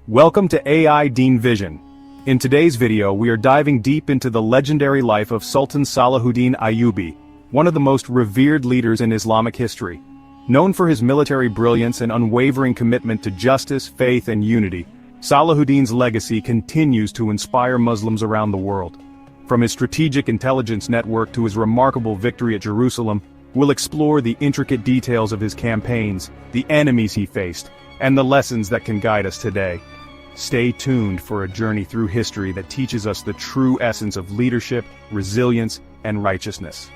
Welcome to AI Deen Vision. In today's video we are diving deep into the legendary life of Sultan Salahuddin Ayyubi, one of the most revered leaders in Islamic history. Known for his military brilliance and unwavering commitment to justice, faith and unity, Salahuddin's legacy continues to inspire Muslims around the world. From his strategic intelligence network to his remarkable victory at Jerusalem, we'll explore the intricate details of his campaigns, the enemies he faced, and the lessons that can guide us today. Stay tuned for a journey through history that teaches us the true essence of leadership, resilience, and righteousness.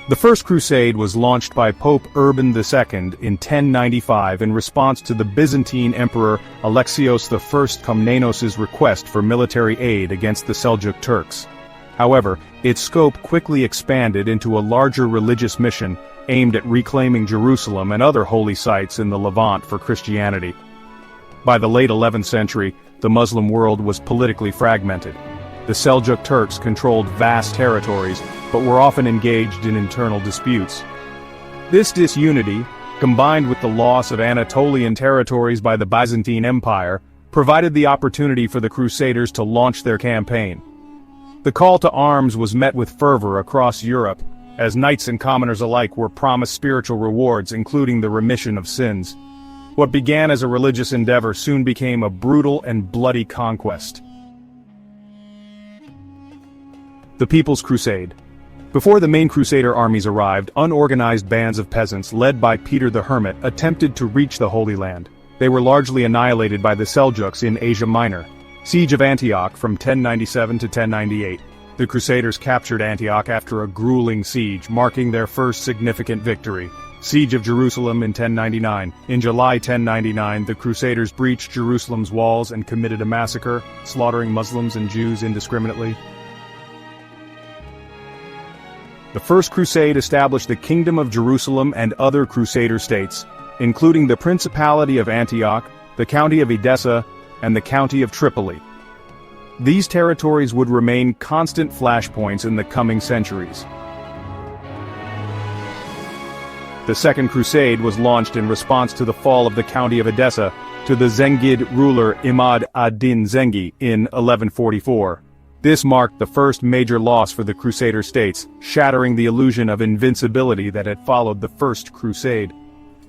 The First Crusade was launched by Pope Urban II in 1095 in response to the Byzantine Emperor Alexios I Komnenos' request for military aid against the Seljuk Turks. However, its scope quickly expanded into a larger religious mission aimed at reclaiming Jerusalem and other holy sites in the Levant for Christianity. By the late 11th century, the Muslim world was politically fragmented. The Seljuk Turks controlled vast territories, but were often engaged in internal disputes. This disunity, combined with the loss of Anatolian territories by the Byzantine Empire, provided the opportunity for the Crusaders to launch their campaign. The call to arms was met with fervor across Europe, as knights and commoners alike were promised spiritual rewards, including the remission of sins. What began as a religious endeavor soon became a brutal and bloody conquest. The People's Crusade. Before the main Crusader armies arrived, unorganized bands of peasants led by Peter the Hermit attempted to reach the Holy Land. They were largely annihilated by the Seljuks in Asia Minor. Siege of Antioch from 1097 to 1098. The Crusaders captured Antioch after a grueling siege, marking their first significant victory. Siege of Jerusalem in 1099. In July 1099, the Crusaders breached Jerusalem's walls and committed a massacre, slaughtering Muslims and Jews indiscriminately. The First Crusade established the Kingdom of Jerusalem and other Crusader states, including the Principality of Antioch, the County of Edessa, and the County of Tripoli. These territories would remain constant flashpoints in the coming centuries. The Second Crusade was launched in response to the fall of the County of Edessa to the Zengid ruler Imad ad-Din Zengi in 1144. This marked the first major loss for the Crusader states, shattering the illusion of invincibility that had followed the First Crusade.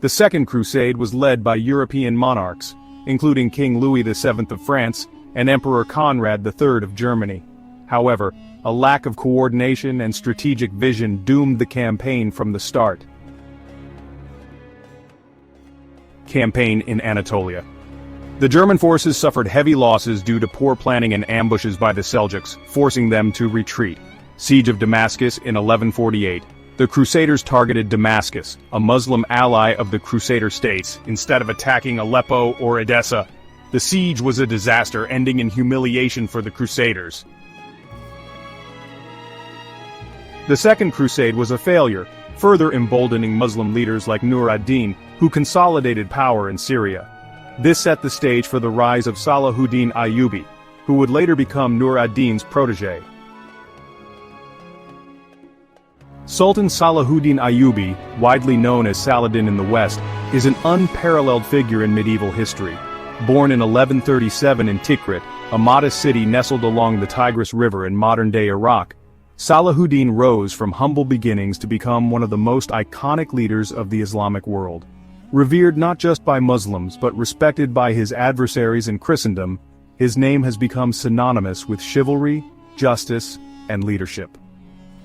The Second Crusade was led by European monarchs, including King Louis VII of France and Emperor Conrad III of Germany. However, a lack of coordination and strategic vision doomed the campaign from the start. Campaign in Anatolia. The German forces suffered heavy losses due to poor planning and ambushes by the Seljuks, forcing them to retreat. Siege of Damascus in 1148. The Crusaders targeted Damascus, a Muslim ally of the Crusader states, instead of attacking Aleppo or Edessa. The siege was a disaster, ending in humiliation for the Crusaders. The Second Crusade was a failure, further emboldening Muslim leaders like Nur ad-Din, who consolidated power in Syria. This set the stage for the rise of Salahuddin Ayyubi, who would later become Nur ad-Din's protege. Sultan Salahuddin Ayyubi, widely known as Saladin in the West, is an unparalleled figure in medieval history. Born in 1137 in Tikrit, a modest city nestled along the Tigris River in modern-day Iraq, Salahuddin rose from humble beginnings to become one of the most iconic leaders of the Islamic world. Revered not just by Muslims but respected by his adversaries in Christendom, his name has become synonymous with chivalry, justice, and leadership.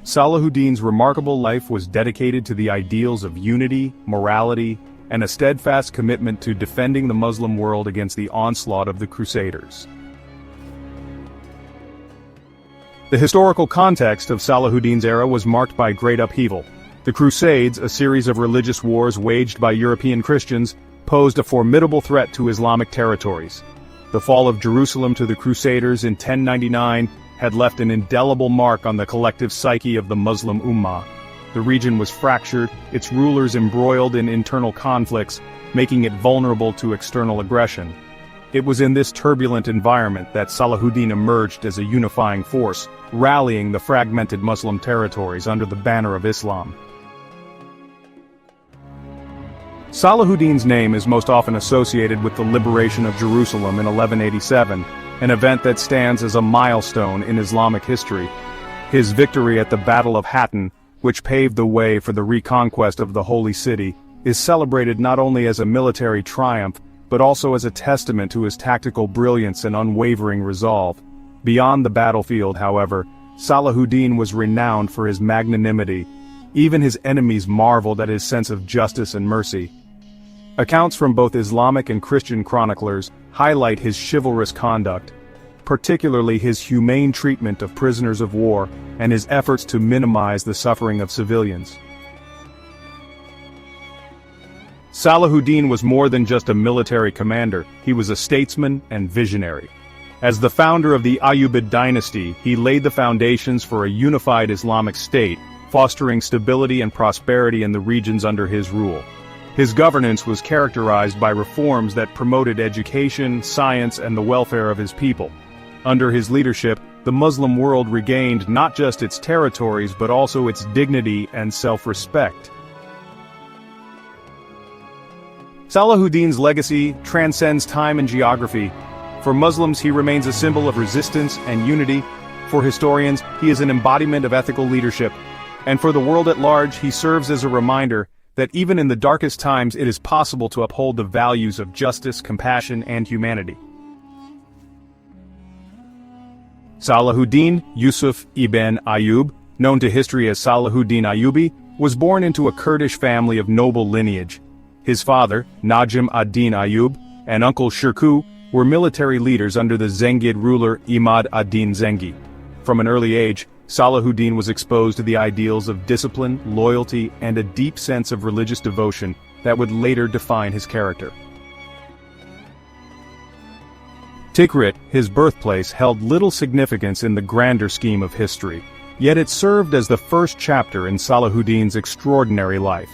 Salahuddin's remarkable life was dedicated to the ideals of unity, morality, and a steadfast commitment to defending the Muslim world against the onslaught of the Crusaders. The historical context of Salahuddin's era was marked by great upheaval. The Crusades, a series of religious wars waged by European Christians, posed a formidable threat to Islamic territories. The fall of Jerusalem to the Crusaders in 1099 had left an indelible mark on the collective psyche of the Muslim Ummah. The region was fractured, its rulers embroiled in internal conflicts, making it vulnerable to external aggression. It was in this turbulent environment that Salahuddin emerged as a unifying force, rallying the fragmented Muslim territories under the banner of Islam. Salahuddin's name is most often associated with the liberation of Jerusalem in 1187, an event that stands as a milestone in Islamic history. His victory at the Battle of Hattin, which paved the way for the reconquest of the Holy City, is celebrated not only as a military triumph, but also as a testament to his tactical brilliance and unwavering resolve. Beyond the battlefield, however, Salahuddin was renowned for his magnanimity. Even his enemies marveled at his sense of justice and mercy. Accounts from both Islamic and Christian chroniclers highlight his chivalrous conduct, particularly his humane treatment of prisoners of war and his efforts to minimize the suffering of civilians. Salahuddin was more than just a military commander, he was a statesman and visionary. As the founder of the Ayyubid dynasty, he laid the foundations for a unified Islamic state, fostering stability and prosperity in the regions under his rule. His governance was characterized by reforms that promoted education, science, and the welfare of his people. Under his leadership, the Muslim world regained not just its territories but also its dignity and self-respect. Salahuddin's legacy transcends time and geography. For Muslims, he remains a symbol of resistance and unity. For historians, he is an embodiment of ethical leadership. And for the world at large, he serves as a reminder that even in the darkest times it is possible to uphold the values of justice, compassion, and humanity. Salahuddin Yusuf ibn Ayyub, known to history as Salahuddin Ayyubi, was born into a Kurdish family of noble lineage. His father, Najm ad-Din Ayyub, and uncle Shirkuh were military leaders under the Zengid ruler Imad ad-Din Zengi. From an early age, Salahuddin was exposed to the ideals of discipline, loyalty, and a deep sense of religious devotion that would later define his character. Tikrit, his birthplace, held little significance in the grander scheme of history, yet it served as the first chapter in Salahuddin's extraordinary life.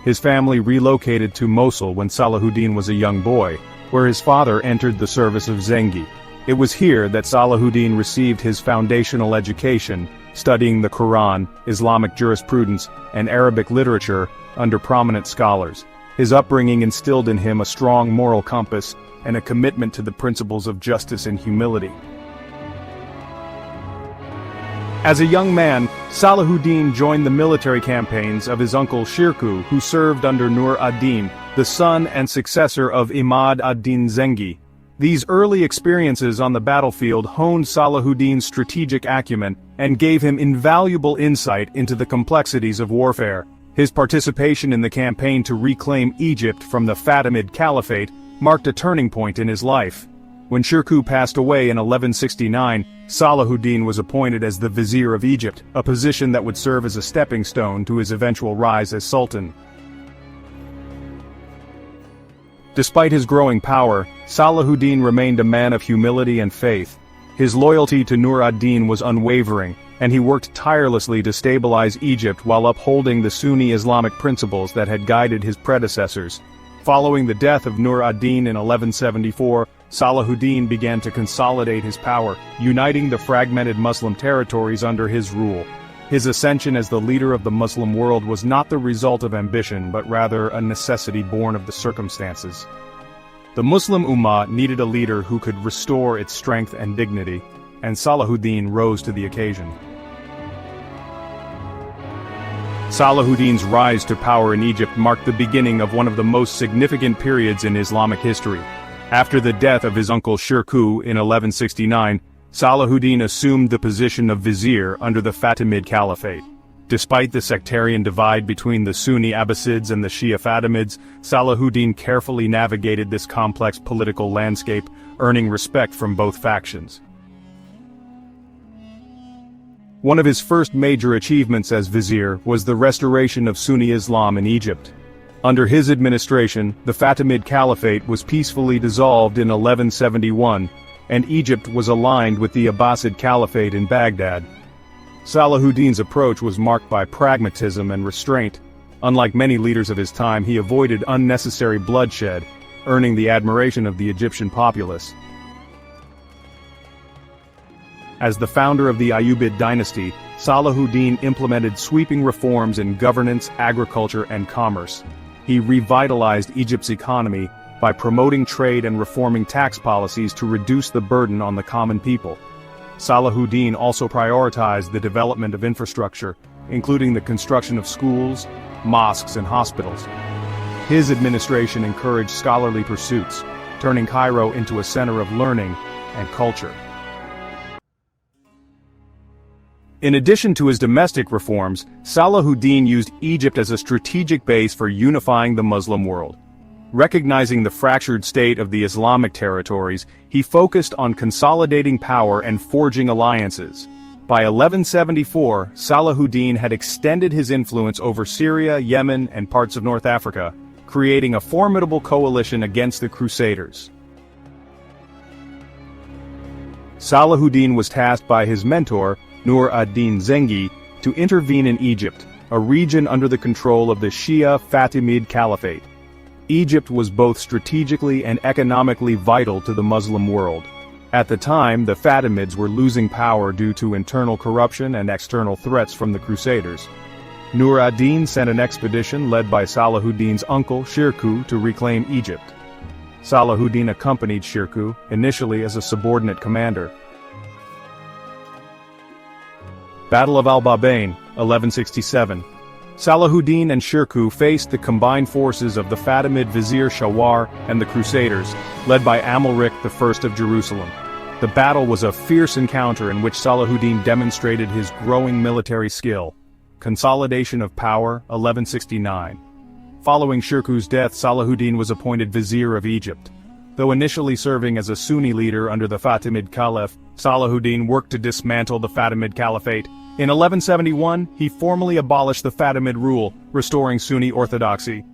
His family relocated to Mosul when Salahuddin was a young boy, where his father entered the service of Zengi. It was here that Salahuddin received his foundational education, studying the Quran, Islamic jurisprudence, and Arabic literature under prominent scholars. His upbringing instilled in him a strong moral compass and a commitment to the principles of justice and humility. As a young man, Salahuddin joined the military campaigns of his uncle Shirkuh, who served under Nur ad-Din, the son and successor of Imad ad-Din Zengi. These early experiences on the battlefield honed Salahuddin's strategic acumen and gave him invaluable insight into the complexities of warfare. His participation in the campaign to reclaim Egypt from the Fatimid Caliphate marked a turning point in his life. When Shirkuh passed away in 1169, Salahuddin was appointed as the Vizier of Egypt, a position that would serve as a stepping stone to his eventual rise as Sultan. Despite his growing power, Salahuddin remained a man of humility and faith. His loyalty to Nur ad-Din was unwavering, and he worked tirelessly to stabilize Egypt while upholding the Sunni Islamic principles that had guided his predecessors. Following the death of Nur ad-Din in 1174, Salahuddin began to consolidate his power, uniting the fragmented Muslim territories under his rule. His ascension as the leader of the Muslim world was not the result of ambition but rather a necessity born of the circumstances. The Muslim Ummah needed a leader who could restore its strength and dignity, and Salahuddin rose to the occasion. Salahuddin's rise to power in Egypt marked the beginning of one of the most significant periods in Islamic history. After the death of his uncle Shirkuh in 1169, Salahuddin assumed the position of vizier under the Fatimid Caliphate. Despite the sectarian divide between the Sunni Abbasids and the Shia Fatimids, Salahuddin carefully navigated this complex political landscape, earning respect from both factions. One of his first major achievements as vizier was the restoration of Sunni Islam in Egypt. Under his administration, the Fatimid Caliphate was peacefully dissolved in 1171, and Egypt was aligned with the Abbasid Caliphate in Baghdad. Salahuddin's approach was marked by pragmatism and restraint. Unlike many leaders of his time, he avoided unnecessary bloodshed, earning the admiration of the Egyptian populace. As the founder of the Ayyubid dynasty, Salahuddin implemented sweeping reforms in governance, agriculture, and commerce. He revitalized Egypt's economy by promoting trade and reforming tax policies to reduce the burden on the common people. Salahuddin also prioritized the development of infrastructure, including the construction of schools, mosques and hospitals. His administration encouraged scholarly pursuits, turning Cairo into a center of learning and culture. In addition to his domestic reforms, Salahuddin used Egypt as a strategic base for unifying the Muslim world. Recognizing the fractured state of the Islamic territories, he focused on consolidating power and forging alliances. By 1174, Salahuddin had extended his influence over Syria, Yemen, and parts of North Africa, creating a formidable coalition against the Crusaders. Salahuddin was tasked by his mentor, Nur ad-Din Zengi, to intervene in Egypt, a region under the control of the Shia Fatimid Caliphate. Egypt was both strategically and economically vital to the Muslim world. At the time, the Fatimids were losing power due to internal corruption and external threats from the Crusaders. Nur ad-Din sent an expedition led by Salahuddin's uncle Shirkuh to reclaim Egypt. Salahuddin accompanied Shirkuh, initially as a subordinate commander. Battle of al-Babain, 1167. Salahuddin and Shirkuh faced the combined forces of the Fatimid Vizier Shawar and the Crusaders, led by Amalric I of Jerusalem. The battle was a fierce encounter in which Salahuddin demonstrated his growing military skill. Consolidation of power, 1169. Following Shirkuh's death, Salahuddin was appointed Vizier of Egypt. Though initially serving as a Sunni leader under the Fatimid Caliph, Salahuddin worked to dismantle the Fatimid Caliphate. In 1171, he formally abolished the Fatimid rule, restoring Sunni orthodoxy.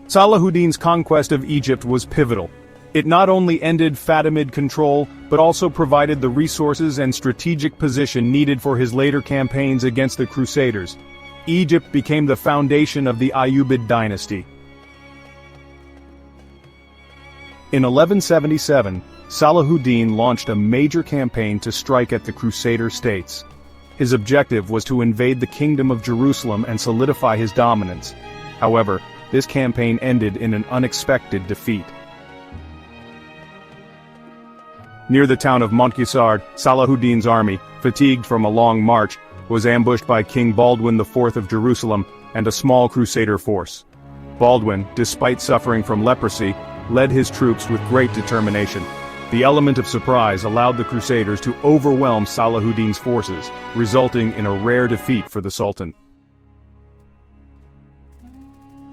Salahuddin's conquest of Egypt was pivotal. It not only ended Fatimid control, but also provided the resources and strategic position needed for his later campaigns against the Crusaders. Egypt became the foundation of the Ayyubid dynasty. In 1177, Salahuddin launched a major campaign to strike at the Crusader states. His objective was to invade the Kingdom of Jerusalem and solidify his dominance. However, this campaign ended in an unexpected defeat. Near the town of Montgisard, Salahuddin's army, fatigued from a long march, was ambushed by King Baldwin IV of Jerusalem and a small Crusader force. Baldwin, despite suffering from leprosy, led his troops with great determination. The element of surprise allowed the Crusaders to overwhelm Salahuddin's forces, resulting in a rare defeat for the Sultan.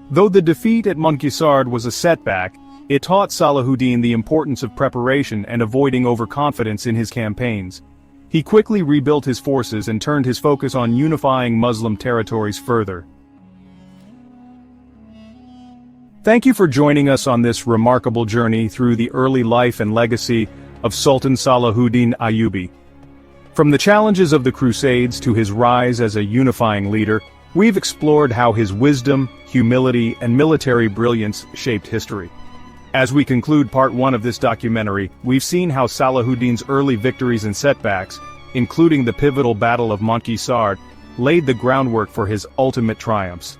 Though the defeat at Montgisard was a setback, it taught Salahuddin the importance of preparation and avoiding overconfidence in his campaigns. He quickly rebuilt his forces and turned his focus on unifying Muslim territories further. Thank you for joining us on this remarkable journey through the early life and legacy of Sultan Salahuddin Ayyubi. From the challenges of the Crusades to his rise as a unifying leader, we've explored how his wisdom, humility, and military brilliance shaped history. As we conclude part 1 of this documentary, we've seen how Salahuddin's early victories and setbacks, including the pivotal Battle of Montgisard, laid the groundwork for his ultimate triumphs.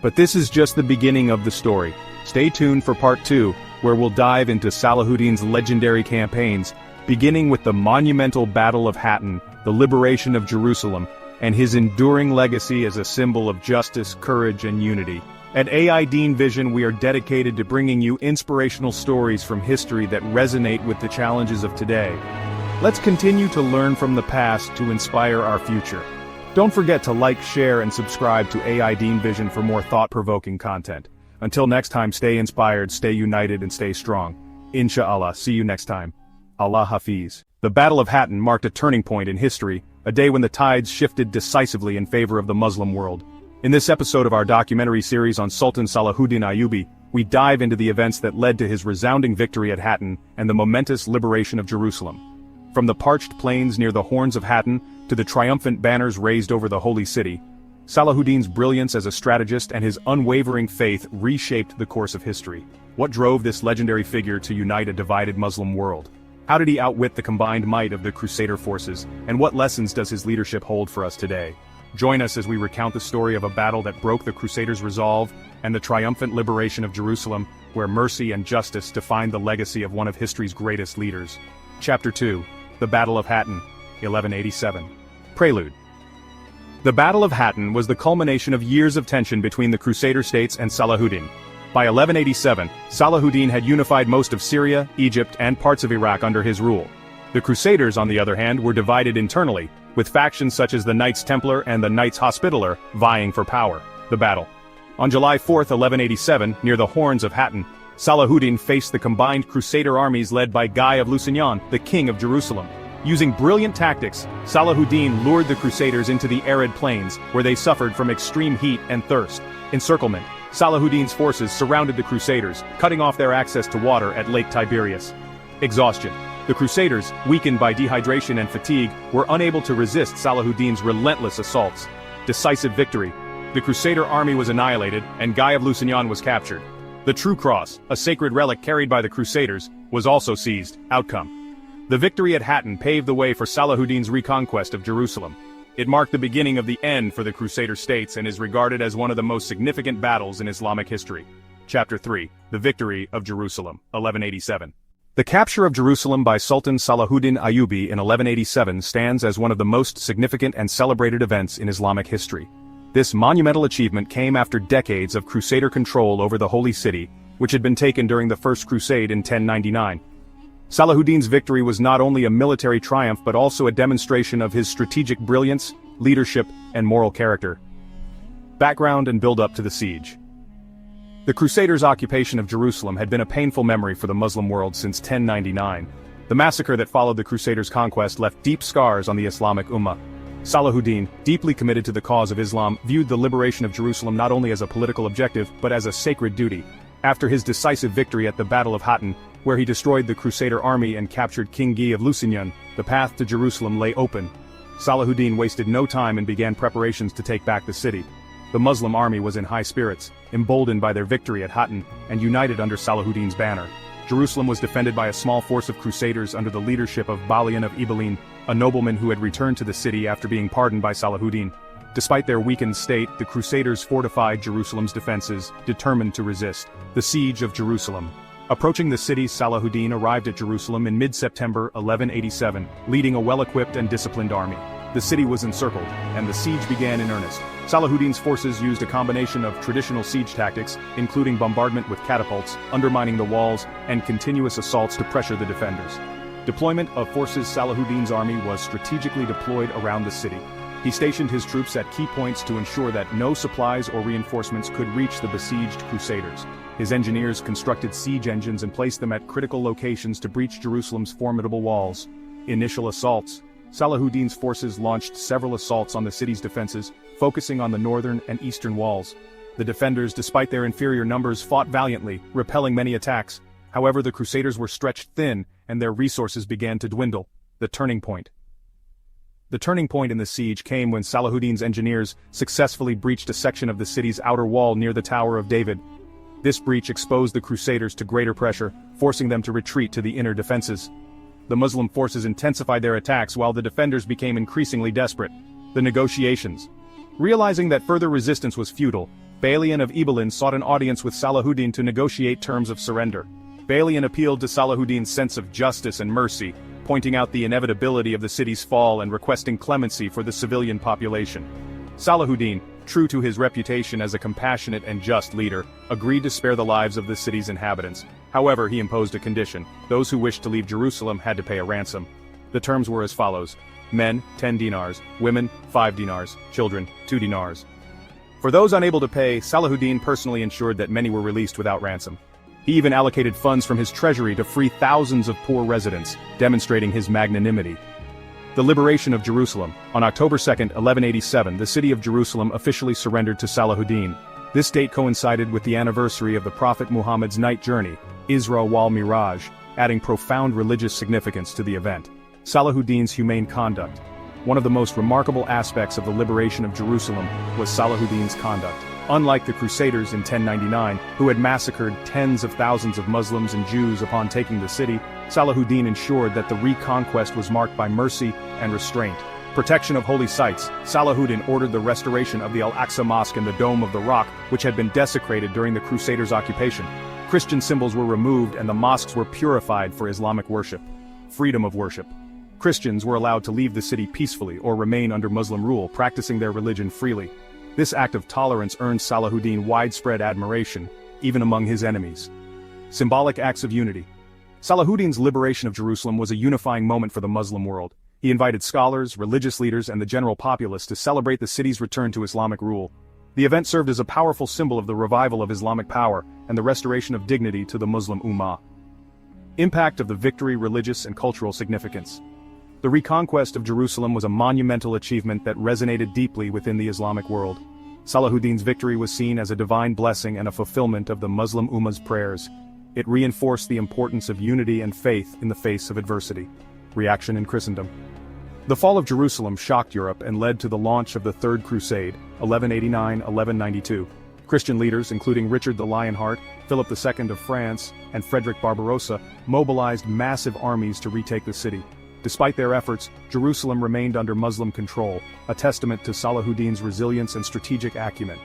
But this is just the beginning of the story. Stay tuned for part 2, where we'll dive into Salahuddin's legendary campaigns, beginning with the monumental Battle of Hattin, the liberation of Jerusalem, and his enduring legacy as a symbol of justice, courage, and unity. At AI Dean Vision, we are dedicated to bringing you inspirational stories from history that resonate with the challenges of today. Let's continue to learn from the past to inspire our future. Don't forget to like, share, and subscribe to AI Dean Vision for more thought-provoking content. Until next time, stay inspired, stay united, and stay strong. Inshallah, see you next time. Allah Hafiz. The Battle of Hattin marked a turning point in history, a day when the tides shifted decisively in favor of the Muslim world. In this episode of our documentary series on Sultan Salahuddin Ayyubi, we dive into the events that led to his resounding victory at Hattin and the momentous liberation of Jerusalem. From the parched plains near the Horns of Hattin to the triumphant banners raised over the holy city, Salahuddin's brilliance as a strategist and his unwavering faith reshaped the course of history. What drove this legendary figure to unite a divided Muslim world? How did he outwit the combined might of the Crusader forces, and what lessons does his leadership hold for us today? Join us as we recount the story of a battle that broke the Crusaders' resolve and the triumphant liberation of Jerusalem, where mercy and justice defined the legacy of one of history's greatest leaders. Chapter 2. The Battle of Hattin, 1187. Prelude. The Battle of Hattin was the culmination of years of tension between the Crusader states and Salahuddin. By 1187, Salahuddin had unified most of Syria, Egypt, and parts of Iraq under his rule. The Crusaders, on the other hand, were divided internally, with factions such as the Knights Templar and the Knights Hospitaller vying for power. The battle. On July 4, 1187, near the horns of Hattin, Salahuddin faced the combined Crusader armies led by Guy of Lusignan, the king of Jerusalem. Using brilliant tactics, Salahuddin lured the Crusaders into the arid plains, where they suffered from extreme heat and thirst. Encirclement. Salahuddin's forces surrounded the Crusaders, cutting off their access to water at Lake Tiberias. Exhaustion. The Crusaders, weakened by dehydration and fatigue, were unable to resist Salahuddin's relentless assaults. Decisive victory. The Crusader army was annihilated, and Guy of Lusignan was captured. The True Cross, a sacred relic carried by the Crusaders, was also seized. Outcome. The victory at Hattin paved the way for Salahuddin's reconquest of Jerusalem. It marked the beginning of the end for the Crusader states and is regarded as one of the most significant battles in Islamic history. Chapter 3. The Victory of Jerusalem, 1187. The capture of Jerusalem by Sultan Salahuddin Ayyubi in 1187 stands as one of the most significant and celebrated events in Islamic history. This monumental achievement came after decades of Crusader control over the Holy City, which had been taken during the First Crusade in 1099. Salahuddin's victory was not only a military triumph but also a demonstration of his strategic brilliance, leadership, and moral character. Background and build-up to the siege. The Crusaders' occupation of Jerusalem had been a painful memory for the Muslim world since 1099. The massacre that followed the Crusaders' conquest left deep scars on the Islamic Ummah. Salahuddin, deeply committed to the cause of Islam, viewed the liberation of Jerusalem not only as a political objective but as a sacred duty. After his decisive victory at the Battle of Hattin, where he destroyed the Crusader army and captured King Guy of Lusignan, the path to Jerusalem lay open. Salahuddin wasted no time and began preparations to take back the city. The Muslim army was in high spirits, emboldened by their victory at Hattin, and united under Salahuddin's banner. Jerusalem was defended by a small force of Crusaders under the leadership of Balian of Ibelin, a nobleman who had returned to the city after being pardoned by Salahuddin. Despite their weakened state, the Crusaders fortified Jerusalem's defenses, determined to resist. The Siege of Jerusalem. Approaching the city, Salahuddin arrived at Jerusalem in mid-September 1187, leading a well-equipped and disciplined army. The city was encircled, and the siege began in earnest. Salahuddin's forces used a combination of traditional siege tactics, including bombardment with catapults, undermining the walls, and continuous assaults to pressure the defenders. Deployment of forces. Salahuddin's army was strategically deployed around the city. He stationed his troops at key points to ensure that no supplies or reinforcements could reach the besieged Crusaders. His engineers constructed siege engines and placed them at critical locations to breach Jerusalem's formidable walls. Initial assaults. Salahuddin's forces launched several assaults on the city's defenses, focusing on the northern and eastern walls. The defenders, despite their inferior numbers, fought valiantly, repelling many attacks. However, the Crusaders were stretched thin, and their resources began to dwindle. The turning point. The turning point in the siege came when Salahuddin's engineers successfully breached a section of the city's outer wall near the Tower of David. This breach exposed the Crusaders to greater pressure, forcing them to retreat to the inner defenses. The Muslim forces intensified their attacks while the defenders became increasingly desperate. The negotiations. Realizing that further resistance was futile, Balian of Ibelin sought an audience with Salahuddin to negotiate terms of surrender. Balian appealed to Salahuddin's sense of justice and mercy, pointing out the inevitability of the city's fall and requesting clemency for the civilian population. Salahuddin, true to his reputation as a compassionate and just leader, agreed to spare the lives of the city's inhabitants. However, he imposed a condition: those who wished to leave Jerusalem had to pay a ransom. The terms were as follows: men, 10 dinars, women, 5 dinars, children, 2 dinars. For those unable to pay, Salahuddin personally ensured that many were released without ransom. He even allocated funds from his treasury to free thousands of poor residents, demonstrating his magnanimity. The liberation of Jerusalem. On October 2, 1187, the city of Jerusalem officially surrendered to Salahuddin. This date coincided with the anniversary of the Prophet Muhammad's night journey, Isra wal Miraj, adding profound religious significance to the event. Salahuddin's humane conduct. One of the most remarkable aspects of the liberation of Jerusalem was Salahuddin's conduct. Unlike the Crusaders in 1099, who had massacred tens of thousands of Muslims and Jews upon taking the city, Salahuddin ensured that the reconquest was marked by mercy and restraint. Protection of holy sites. Salahuddin ordered the restoration of the Al-Aqsa Mosque and the Dome of the Rock, which had been desecrated during the Crusaders' occupation. Christian symbols were removed and the mosques were purified for Islamic worship. Freedom of worship. Christians were allowed to leave the city peacefully or remain under Muslim rule, practicing their religion freely. This act of tolerance earned Salahuddin widespread admiration, even among his enemies. Symbolic acts of unity. Salahuddin's liberation of Jerusalem was a unifying moment for the Muslim world. He invited scholars, religious leaders, and the general populace to celebrate the city's return to Islamic rule. The event served as a powerful symbol of the revival of Islamic power and the restoration of dignity to the Muslim Ummah. Impact of the victory, religious and cultural significance. The reconquest of Jerusalem was a monumental achievement that resonated deeply within the Islamic world. Salahuddin's victory was seen as a divine blessing and a fulfillment of the Muslim Ummah's prayers. It reinforced the importance of unity and faith in the face of adversity. Reaction in Christendom. The fall of Jerusalem shocked Europe and led to the launch of the Third Crusade, 1189-1192. Christian leaders, including Richard the Lionheart, Philip II of France, and Frederick Barbarossa, mobilized massive armies to retake the city. Despite their efforts, Jerusalem remained under Muslim control, a testament to Salahuddin's resilience and strategic acumen.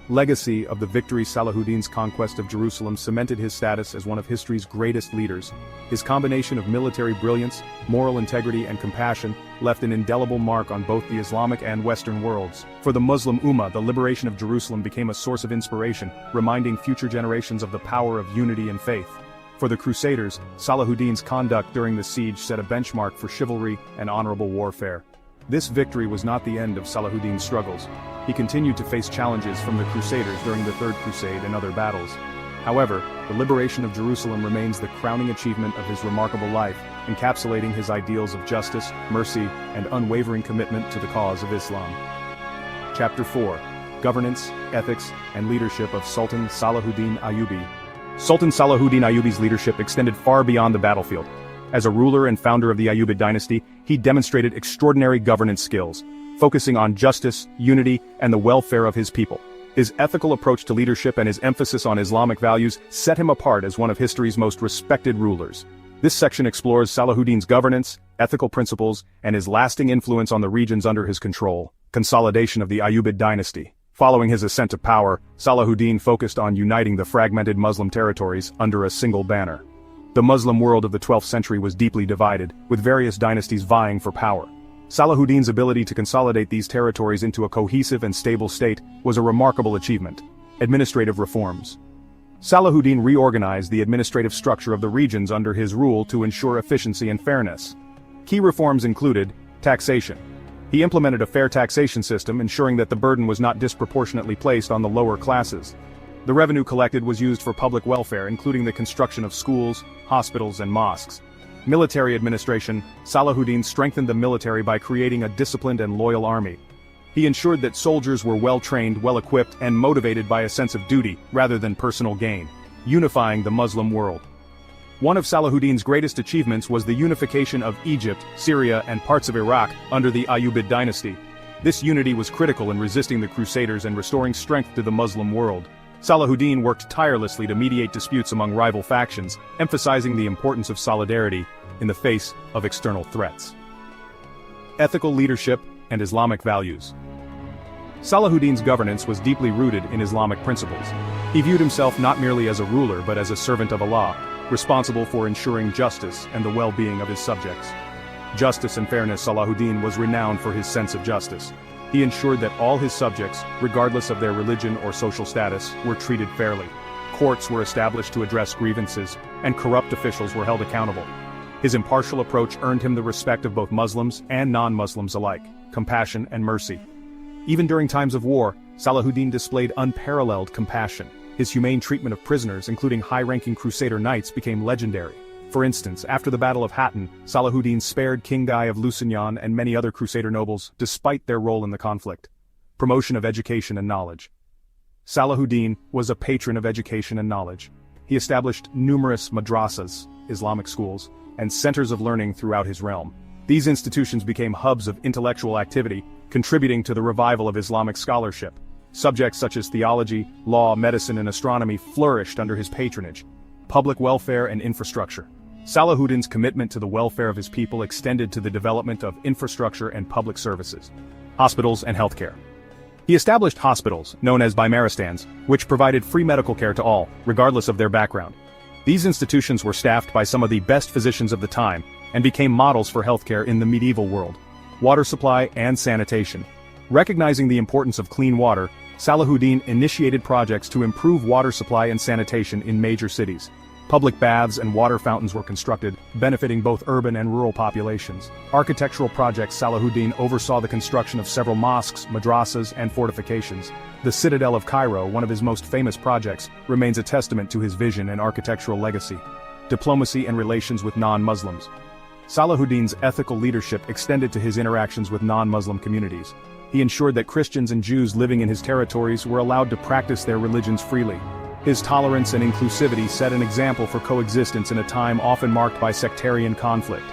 Legacy of the victory. Salahuddin's conquest of Jerusalem cemented his status as one of history's greatest leaders. His combination of military brilliance, moral integrity, and compassion left an indelible mark on both the Islamic and Western worlds. For the Muslim Ummah, the liberation of Jerusalem became a source of inspiration, reminding future generations of the power of unity and faith. For the Crusaders, Salahuddin's conduct during the siege set a benchmark for chivalry and honorable warfare. This victory was not the end of Salahuddin's struggles. He continued to face challenges from the Crusaders during the Third Crusade and other battles. However, the liberation of Jerusalem remains the crowning achievement of his remarkable life, encapsulating his ideals of justice, mercy, and unwavering commitment to the cause of Islam. Chapter 4. Governance, Ethics, and Leadership of Sultan Salahuddin Ayyubi. Sultan Salahuddin Ayyubi's leadership extended far beyond the battlefield. As a ruler and founder of the Ayyubid dynasty, he demonstrated extraordinary governance skills, focusing on justice, unity, and the welfare of his people. His ethical approach to leadership and his emphasis on Islamic values set him apart as one of history's most respected rulers. This section explores Salahuddin's governance, ethical principles, and his lasting influence on the regions under his control. Consolidation of the Ayyubid dynasty. Following his ascent to power, Salahuddin focused on uniting the fragmented Muslim territories under a single banner. The Muslim world of the 12th century was deeply divided, with various dynasties vying for power. Salahuddin's ability to consolidate these territories into a cohesive and stable state was a remarkable achievement. Administrative reforms. Salahuddin reorganized the administrative structure of the regions under his rule to ensure efficiency and fairness. Key reforms included taxation. He implemented a fair taxation system, ensuring that the burden was not disproportionately placed on the lower classes. The revenue collected was used for public welfare, including the construction of schools, hospitals, and mosques. Military administration. Salahuddin strengthened the military by creating a disciplined and loyal army. He ensured that soldiers were well-trained, well-equipped, and motivated by a sense of duty, rather than personal gain, unifying the Muslim world. One of Salahuddin's greatest achievements was the unification of Egypt, Syria, and parts of Iraq under the Ayyubid dynasty. This unity was critical in resisting the Crusaders and restoring strength to the Muslim world. Salahuddin worked tirelessly to mediate disputes among rival factions, emphasizing the importance of solidarity in the face of external threats. Ethical leadership and Islamic values. Salahuddin's governance was deeply rooted in Islamic principles. He viewed himself not merely as a ruler but as a servant of Allah, responsible for ensuring justice and the well-being of his subjects. Justice and fairness. Salahuddin was renowned for his sense of justice. He ensured that all his subjects, regardless of their religion or social status, were treated fairly. Courts were established to address grievances, and corrupt officials were held accountable. His impartial approach earned him the respect of both Muslims and non-Muslims alike, compassion and mercy. Even during times of war, Salahuddin displayed unparalleled compassion. His humane treatment of prisoners, including high-ranking Crusader knights, became legendary. For instance, after the Battle of Hattin, Salahuddin spared King Guy of Lusignan and many other Crusader nobles, despite their role in the conflict. Promotion of education and knowledge. Salahuddin was a patron of education and knowledge. He established numerous madrasas, Islamic schools, and centers of learning throughout his realm. These institutions became hubs of intellectual activity, contributing to the revival of Islamic scholarship. Subjects such as theology, law, medicine, and astronomy flourished under his patronage. Public welfare and infrastructure. Salahuddin's commitment to the welfare of his people extended to the development of infrastructure and public services, hospitals and healthcare. He established hospitals, known as Bimaristans, which provided free medical care to all, regardless of their background. These institutions were staffed by some of the best physicians of the time, and became models for healthcare in the medieval world. Water supply and sanitation. Recognizing the importance of clean water, Salahuddin initiated projects to improve water supply and sanitation in major cities. Public baths and water fountains were constructed, benefiting both urban and rural populations. Architectural projects. Salahuddin oversaw the construction of several mosques, madrasas, and fortifications. The Citadel of Cairo, one of his most famous projects, remains a testament to his vision and architectural legacy. Diplomacy and relations with non-Muslims. Salahuddin's ethical leadership extended to his interactions with non-Muslim communities. He ensured that Christians and Jews living in his territories were allowed to practice their religions freely. His tolerance and inclusivity set an example for coexistence in a time often marked by sectarian conflict.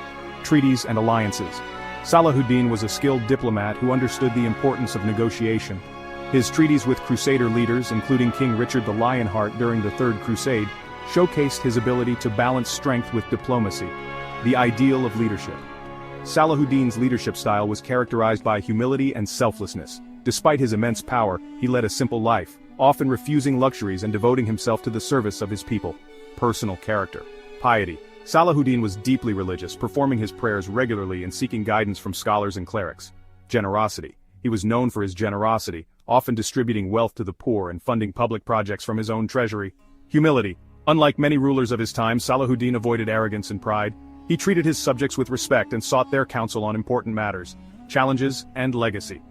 Treaties and alliances. Salahuddin was a skilled diplomat who understood the importance of negotiation. His treaties with Crusader leaders, including King Richard the Lionheart during the Third Crusade, showcased his ability to balance strength with diplomacy. The ideal of leadership. Salahuddin's leadership style was characterized by humility and selflessness. Despite his immense power, he led a simple life, often refusing luxuries and devoting himself to the service of his people. Personal character. Piety. Salahuddin was deeply religious, performing his prayers regularly and seeking guidance from scholars and clerics. Generosity. He was known for his generosity, often distributing wealth to the poor and funding public projects from his own treasury. Humility. Unlike many rulers of his time, Salahuddin avoided arrogance and pride. He treated his subjects with respect and sought their counsel on important matters. Challenges and legacy.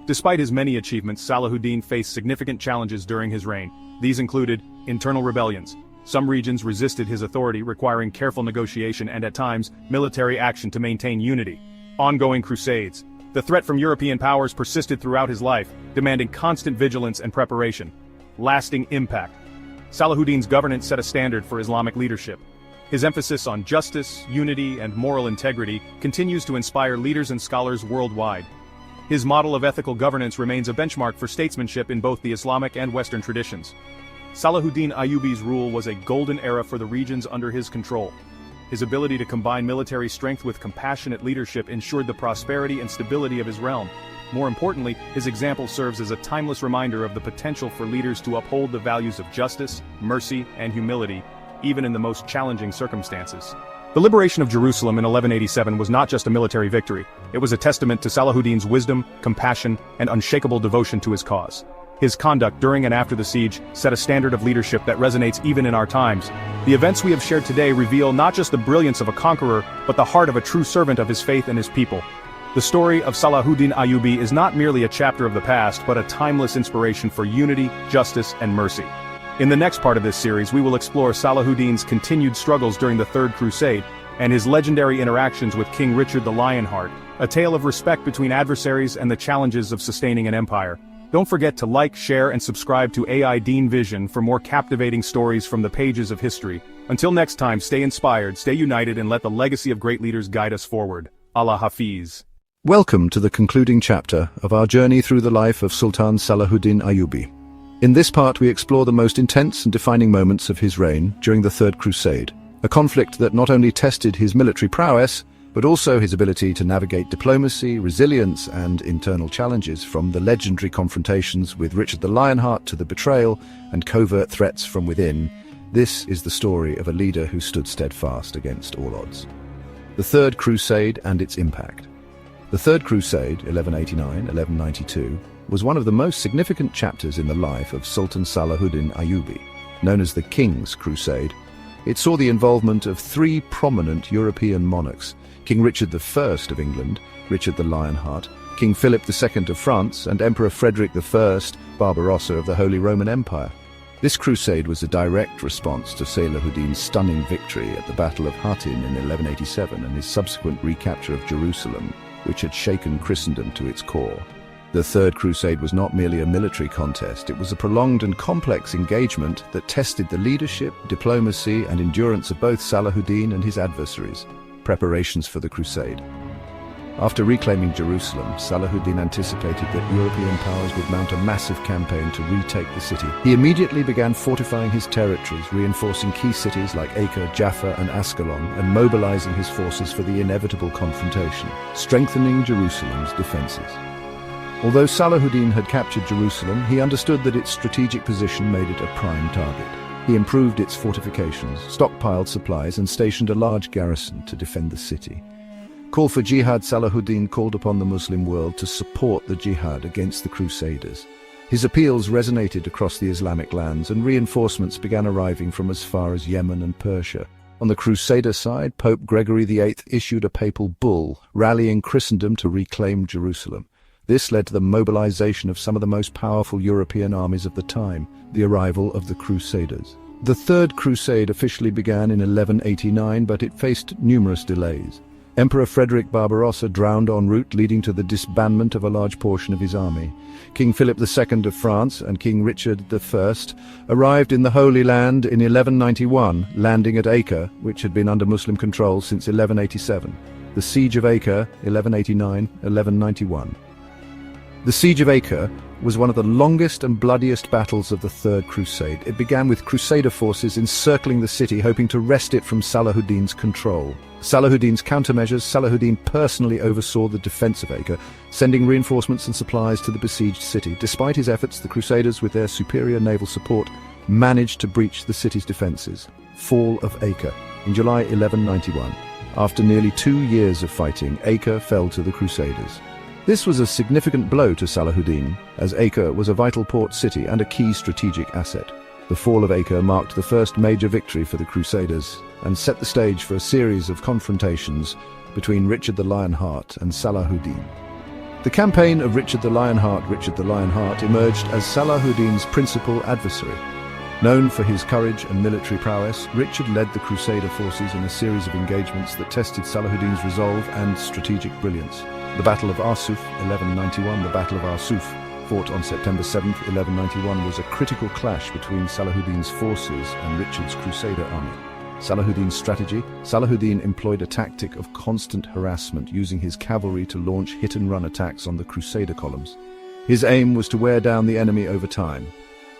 Despite his many achievements, Salahuddin faced significant challenges during his reign. These included internal rebellions. Some regions resisted his authority, requiring careful negotiation and, at times, military action to maintain unity. Ongoing crusades. The threat from European powers persisted throughout his life, demanding constant vigilance and preparation. Lasting impact. Salahuddin's governance set a standard for Islamic leadership. His emphasis on justice, unity, and moral integrity continues to inspire leaders and scholars worldwide. His model of ethical governance remains a benchmark for statesmanship in both the Islamic and Western traditions. Salahuddin Ayyubi's rule was a golden era for the regions under his control. His ability to combine military strength with compassionate leadership ensured the prosperity and stability of his realm. More importantly, his example serves as a timeless reminder of the potential for leaders to uphold the values of justice, mercy, and humility, even in the most challenging circumstances. The liberation of Jerusalem in 1187 was not just a military victory, it was a testament to Salahuddin's wisdom, compassion, and unshakable devotion to his cause. His conduct during and after the siege set a standard of leadership that resonates even in our times. The events we have shared today reveal not just the brilliance of a conqueror, but the heart of a true servant of his faith and his people. The story of Salahuddin Ayyubi is not merely a chapter of the past, but a timeless inspiration for unity, justice, and mercy. In the next part of this series, we will explore Salahuddin's continued struggles during the Third Crusade, and his legendary interactions with King Richard the Lionheart, a tale of respect between adversaries and the challenges of sustaining an empire. Don't forget to like, share, and subscribe to AI Dean Vision for more captivating stories from the pages of history. Until next time, stay inspired, stay united, and let the legacy of great leaders guide us forward. Allah Hafiz. Welcome to the concluding chapter of our journey through the life of Sultan Salahuddin Ayyubi. In this part we explore the most intense and defining moments of his reign during the Third Crusade, a conflict that not only tested his military prowess, but also his ability to navigate diplomacy, resilience, and internal challenges, from the legendary confrontations with Richard the Lionheart to the betrayal and covert threats from within. This is the story of a leader who stood steadfast against all odds. The Third Crusade and its impact. The Third Crusade, 1189-1192, was one of the most significant chapters in the life of Sultan Salahuddin Ayyubi, known as the King's Crusade. It saw the involvement of three prominent European monarchs: King Richard I of England, Richard the Lionheart, King Philip II of France, and Emperor Frederick I Barbarossa of the Holy Roman Empire. This crusade was a direct response to Salahuddin's stunning victory at the Battle of Hattin in 1187 and his subsequent recapture of Jerusalem, which had shaken Christendom to its core. The Third Crusade was not merely a military contest, it was a prolonged and complex engagement that tested the leadership, diplomacy, and endurance of both Salahuddin and his adversaries. Preparations for the crusade. After reclaiming Jerusalem, Salahuddin anticipated that European powers would mount a massive campaign to retake the city. He immediately began fortifying his territories, reinforcing key cities like Acre, Jaffa, and Ascalon, and mobilizing his forces for the inevitable confrontation, strengthening Jerusalem's defenses. Although Salahuddin had captured Jerusalem, he understood that its strategic position made it a prime target. He improved its fortifications, stockpiled supplies, and stationed a large garrison to defend the city. Call for jihad. Salahuddin called upon the Muslim world to support the jihad against the Crusaders. His appeals resonated across the Islamic lands, and reinforcements began arriving from as far as Yemen and Persia. On the Crusader side, Pope Gregory VIII issued a papal bull, rallying Christendom to reclaim Jerusalem. This led to the mobilization of some of the most powerful European armies of the time, the arrival of the Crusaders. The Third Crusade officially began in 1189, but it faced numerous delays. Emperor Frederick Barbarossa drowned en route, leading to the disbandment of a large portion of his army. King Philip II of France and King Richard I arrived in the Holy Land in 1191, landing at Acre, which had been under Muslim control since 1187. The Siege of Acre, 1189-1191. The Siege of Acre was one of the longest and bloodiest battles of the Third Crusade. It began with Crusader forces encircling the city, hoping to wrest it from Salahuddin's control. Salahuddin's countermeasures. Salahuddin personally oversaw the defense of Acre, sending reinforcements and supplies to the besieged city. Despite his efforts, the Crusaders, with their superior naval support, managed to breach the city's defenses. Fall of Acre. In July 1191, after nearly 2 years of fighting, Acre fell to the Crusaders. This was a significant blow to Salahuddin, as Acre was a vital port city and a key strategic asset. The fall of Acre marked the first major victory for the Crusaders and set the stage for a series of confrontations between Richard the Lionheart and Salahuddin. The campaign of Richard the Lionheart emerged as Salahuddin's principal adversary. Known for his courage and military prowess, Richard led the Crusader forces in a series of engagements that tested Salahuddin's resolve and strategic brilliance. The Battle of Arsuf, 1191. The Battle of Arsuf, fought on September 7, 1191, was a critical clash between Salahuddin's forces and Richard's Crusader army. Salahuddin's strategy. Salahuddin employed a tactic of constant harassment, using his cavalry to launch hit-and-run attacks on the Crusader columns. His aim was to wear down the enemy over time.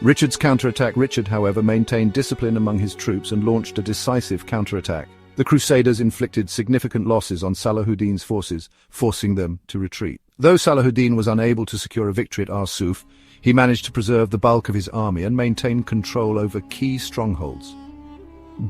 Richard's counterattack. Richard, however, maintained discipline among his troops and launched a decisive counterattack. The Crusaders inflicted significant losses on Salahuddin's forces, forcing them to retreat. Though Salahuddin was unable to secure a victory at Arsuf, he managed to preserve the bulk of his army and maintain control over key strongholds.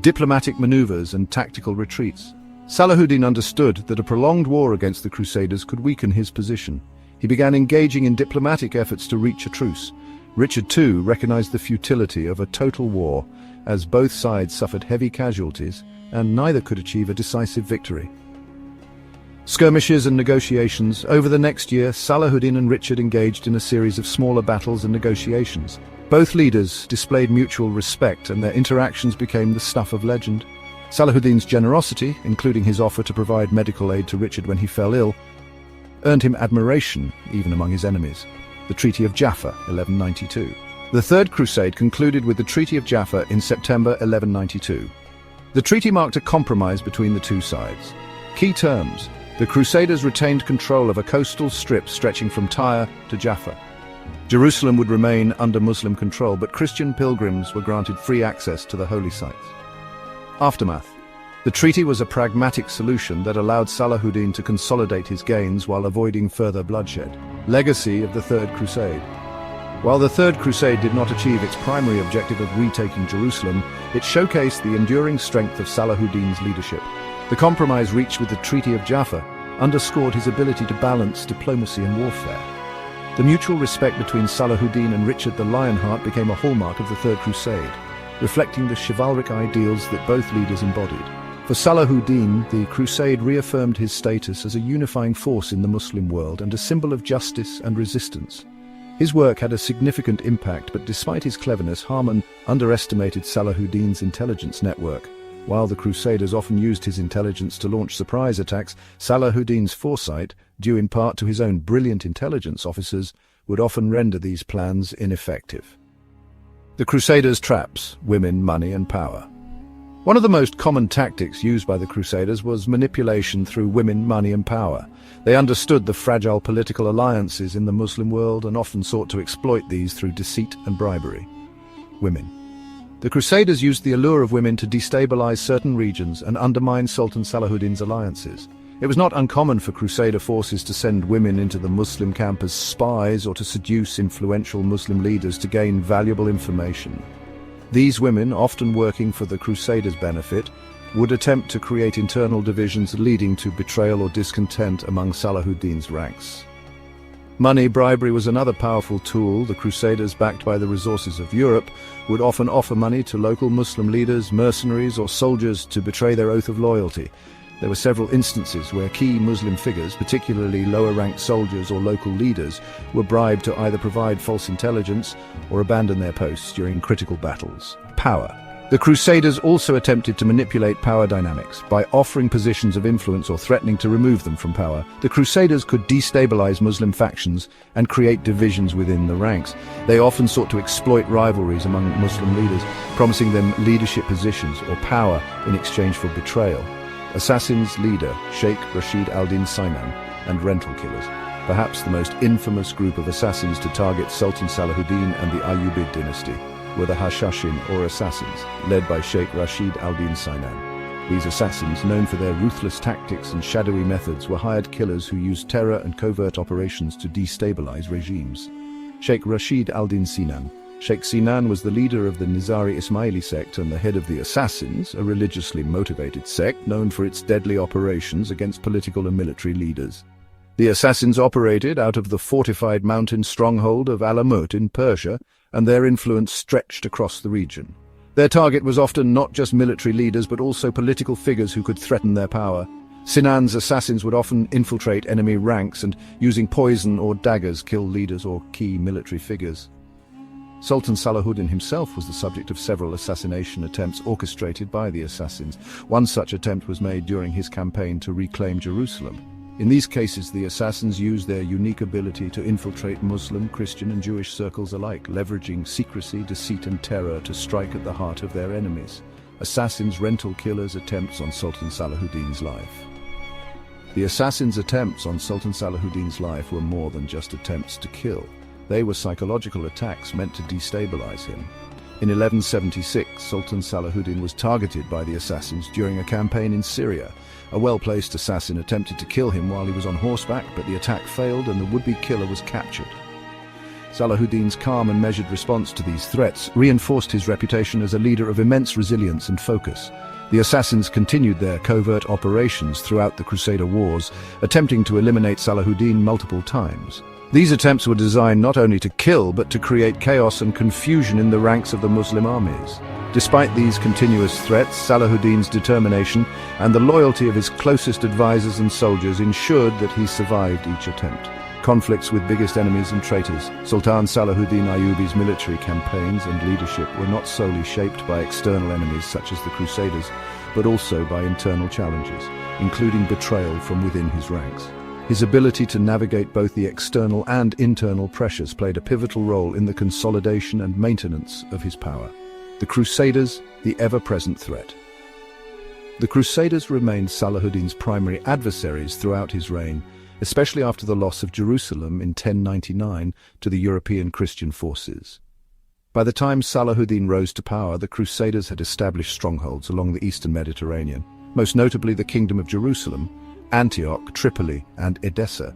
Diplomatic maneuvers and tactical retreats. Salahuddin understood that a prolonged war against the Crusaders could weaken his position. He began engaging in diplomatic efforts to reach a truce. Richard, too, recognized the futility of a total war, as both sides suffered heavy casualties and neither could achieve a decisive victory. Skirmishes and negotiations. Over the next year, Salahuddin and Richard engaged in a series of smaller battles and negotiations. Both leaders displayed mutual respect, and their interactions became the stuff of legend. Salahuddin's generosity, including his offer to provide medical aid to Richard when he fell ill, earned him admiration even among his enemies. The Treaty of Jaffa, 1192. The Third Crusade concluded with the Treaty of Jaffa in September 1192. The treaty marked a compromise between the two sides. Key terms: the Crusaders retained control of a coastal strip stretching from Tyre to Jaffa. Jerusalem would remain under Muslim control, but Christian pilgrims were granted free access to the holy sites. Aftermath. The treaty was a pragmatic solution that allowed Salahuddin to consolidate his gains while avoiding further bloodshed. Legacy of the Third Crusade. While the Third Crusade did not achieve its primary objective of retaking Jerusalem, it showcased the enduring strength of Salahuddin's leadership. The compromise reached with the Treaty of Jaffa underscored his ability to balance diplomacy and warfare. The mutual respect between Salahuddin and Richard the Lionheart became a hallmark of the Third Crusade, reflecting the chivalric ideals that both leaders embodied. For Salahuddin, the Crusade reaffirmed his status as a unifying force in the Muslim world and a symbol of justice and resistance. His work had a significant impact, but despite his cleverness, Haman underestimated Salahuddin's intelligence network. While the Crusaders often used his intelligence to launch surprise attacks, Salahuddin's foresight, due in part to his own brilliant intelligence officers, would often render these plans ineffective. The Crusaders' traps: women, money, and power. One of the most common tactics used by the Crusaders was manipulation through women, money and power. They understood the fragile political alliances in the Muslim world and often sought to exploit these through deceit and bribery. Women. The Crusaders used the allure of women to destabilize certain regions and undermine Sultan Salahuddin's alliances. It was not uncommon for Crusader forces to send women into the Muslim camp as spies or to seduce influential Muslim leaders to gain valuable information. These women, often working for the Crusaders' benefit, would attempt to create internal divisions leading to betrayal or discontent among Salahuddin's ranks. Money bribery was another powerful tool. The Crusaders, backed by the resources of Europe, would often offer money to local Muslim leaders, mercenaries or soldiers to betray their oath of loyalty. There were several instances where key Muslim figures, particularly lower-ranked soldiers or local leaders, were bribed to either provide false intelligence or abandon their posts during critical battles. Power. The Crusaders also attempted to manipulate power dynamics. By offering positions of influence or threatening to remove them from power, the Crusaders could destabilize Muslim factions and create divisions within the ranks. They often sought to exploit rivalries among Muslim leaders, promising them leadership positions or power in exchange for betrayal. Assassins leader Sheikh Rashid al-Din Sinan and rental killers, perhaps the most infamous group of assassins to target Sultan Salahuddin and the Ayyubid dynasty, were the Hashashin or assassins, led by Sheikh Rashid al-Din Sinan. These assassins, known for their ruthless tactics and shadowy methods, were hired killers who used terror and covert operations to destabilize regimes. Sheikh Rashid al-Din Sinan. Sheikh Sinan was the leader of the Nizari Ismaili sect and the head of the Assassins, a religiously motivated sect known for its deadly operations against political and military leaders. The Assassins operated out of the fortified mountain stronghold of Alamut in Persia, and their influence stretched across the region. Their target was often not just military leaders but also political figures who could threaten their power. Sinan's assassins would often infiltrate enemy ranks and, using poison or daggers, kill leaders or key military figures. Sultan Salahuddin himself was the subject of several assassination attempts orchestrated by the assassins. One such attempt was made during his campaign to reclaim Jerusalem. In these cases, the assassins used their unique ability to infiltrate Muslim, Christian and Jewish circles alike, leveraging secrecy, deceit and terror to strike at the heart of their enemies. Assassins' rental killers' attempts on Sultan Salahuddin's life. The assassins' attempts on Sultan Salahuddin's life were more than just attempts to kill. They were psychological attacks meant to destabilize him. In 1176, Sultan Salahuddin was targeted by the assassins during a campaign in Syria. A well-placed assassin attempted to kill him while he was on horseback, but the attack failed and the would-be killer was captured. Salahuddin's calm and measured response to these threats reinforced his reputation as a leader of immense resilience and focus. The assassins continued their covert operations throughout the Crusader Wars, attempting to eliminate Salahuddin multiple times. These attempts were designed not only to kill but to create chaos and confusion in the ranks of the Muslim armies. Despite these continuous threats, Salahuddin's determination and the loyalty of his closest advisors and soldiers ensured that he survived each attempt. Conflicts with biggest enemies and traitors. Sultan Salahuddin Ayyubi's military campaigns and leadership were not solely shaped by external enemies such as the Crusaders, but also by internal challenges, including betrayal from within his ranks. His ability to navigate both the external and internal pressures played a pivotal role in the consolidation and maintenance of his power. The Crusaders, the ever-present threat. The Crusaders remained Salahuddin's primary adversaries throughout his reign, especially after the loss of Jerusalem in 1099 to the European Christian forces. By the time Salahuddin rose to power, the Crusaders had established strongholds along the eastern Mediterranean, most notably the Kingdom of Jerusalem, Antioch, Tripoli, and Edessa.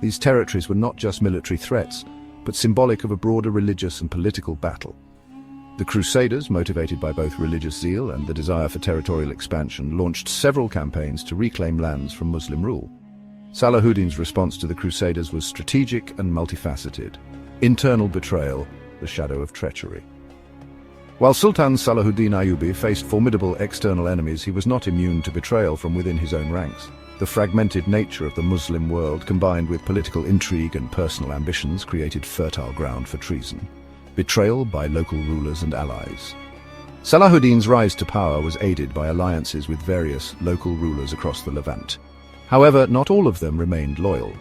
These territories were not just military threats, but symbolic of a broader religious and political battle. The Crusaders, motivated by both religious zeal and the desire for territorial expansion, launched several campaigns to reclaim lands from Muslim rule. Salahuddin's response to the Crusaders was strategic and multifaceted. Internal betrayal, the shadow of treachery. While Sultan Salahuddin Ayyubi faced formidable external enemies, he was not immune to betrayal from within his own ranks. The fragmented nature of the Muslim world, combined with political intrigue and personal ambitions, created fertile ground for treason. Betrayal by local rulers and allies. Salahuddin's rise to power was aided by alliances with various local rulers across the Levant. However, not all of them remained loyal.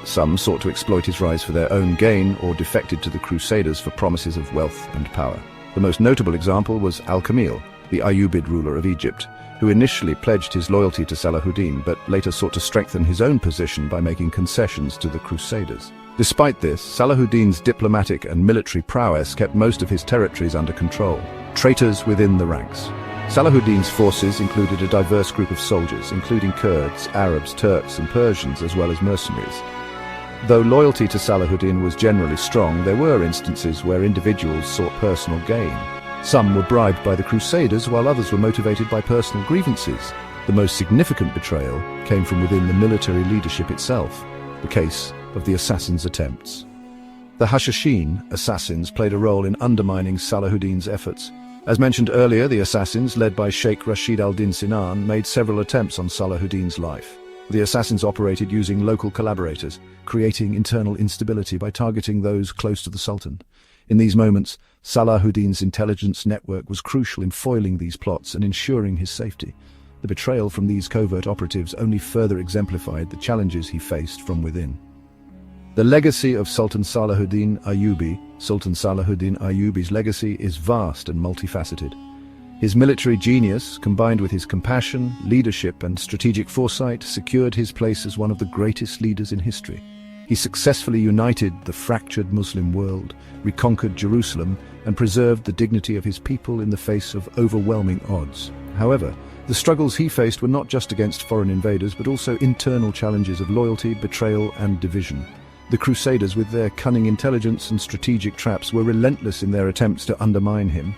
Some sought to exploit his rise for their own gain or defected to the Crusaders for promises of wealth and power. The most notable example was Al-Kamil, the Ayyubid ruler of Egypt, who initially pledged his loyalty to Salahuddin but later sought to strengthen his own position by making concessions to the Crusaders. Despite this, Salahuddin's diplomatic and military prowess kept most of his territories under control. Traitors within the ranks. Salahuddin's forces included a diverse group of soldiers, including Kurds, Arabs, Turks, and Persians, as well as mercenaries. Though loyalty to Salahuddin was generally strong, there were instances where individuals sought personal gain. Some were bribed by the Crusaders, while others were motivated by personal grievances. The most significant betrayal came from within the military leadership itself, the case of the assassins' attempts. The Hashashin assassins played a role in undermining Salahuddin's efforts. As mentioned earlier, the assassins, led by Sheikh Rashid al-Din Sinan, made several attempts on Salahuddin's life. The assassins operated using local collaborators, creating internal instability by targeting those close to the Sultan. In these moments, Salahuddin's intelligence network was crucial in foiling these plots and ensuring his safety. The betrayal from these covert operatives only further exemplified the challenges he faced from within. The legacy of Sultan Salahuddin Ayyubi. Sultan Salahuddin Ayyubi's legacy is vast and multifaceted. His military genius, combined with his compassion, leadership, and strategic foresight, secured his place as one of the greatest leaders in history. He successfully united the fractured Muslim world, reconquered Jerusalem, and preserved the dignity of his people in the face of overwhelming odds. However, the struggles he faced were not just against foreign invaders, but also internal challenges of loyalty, betrayal, and division. The Crusaders, with their cunning intelligence and strategic traps, were relentless in their attempts to undermine him.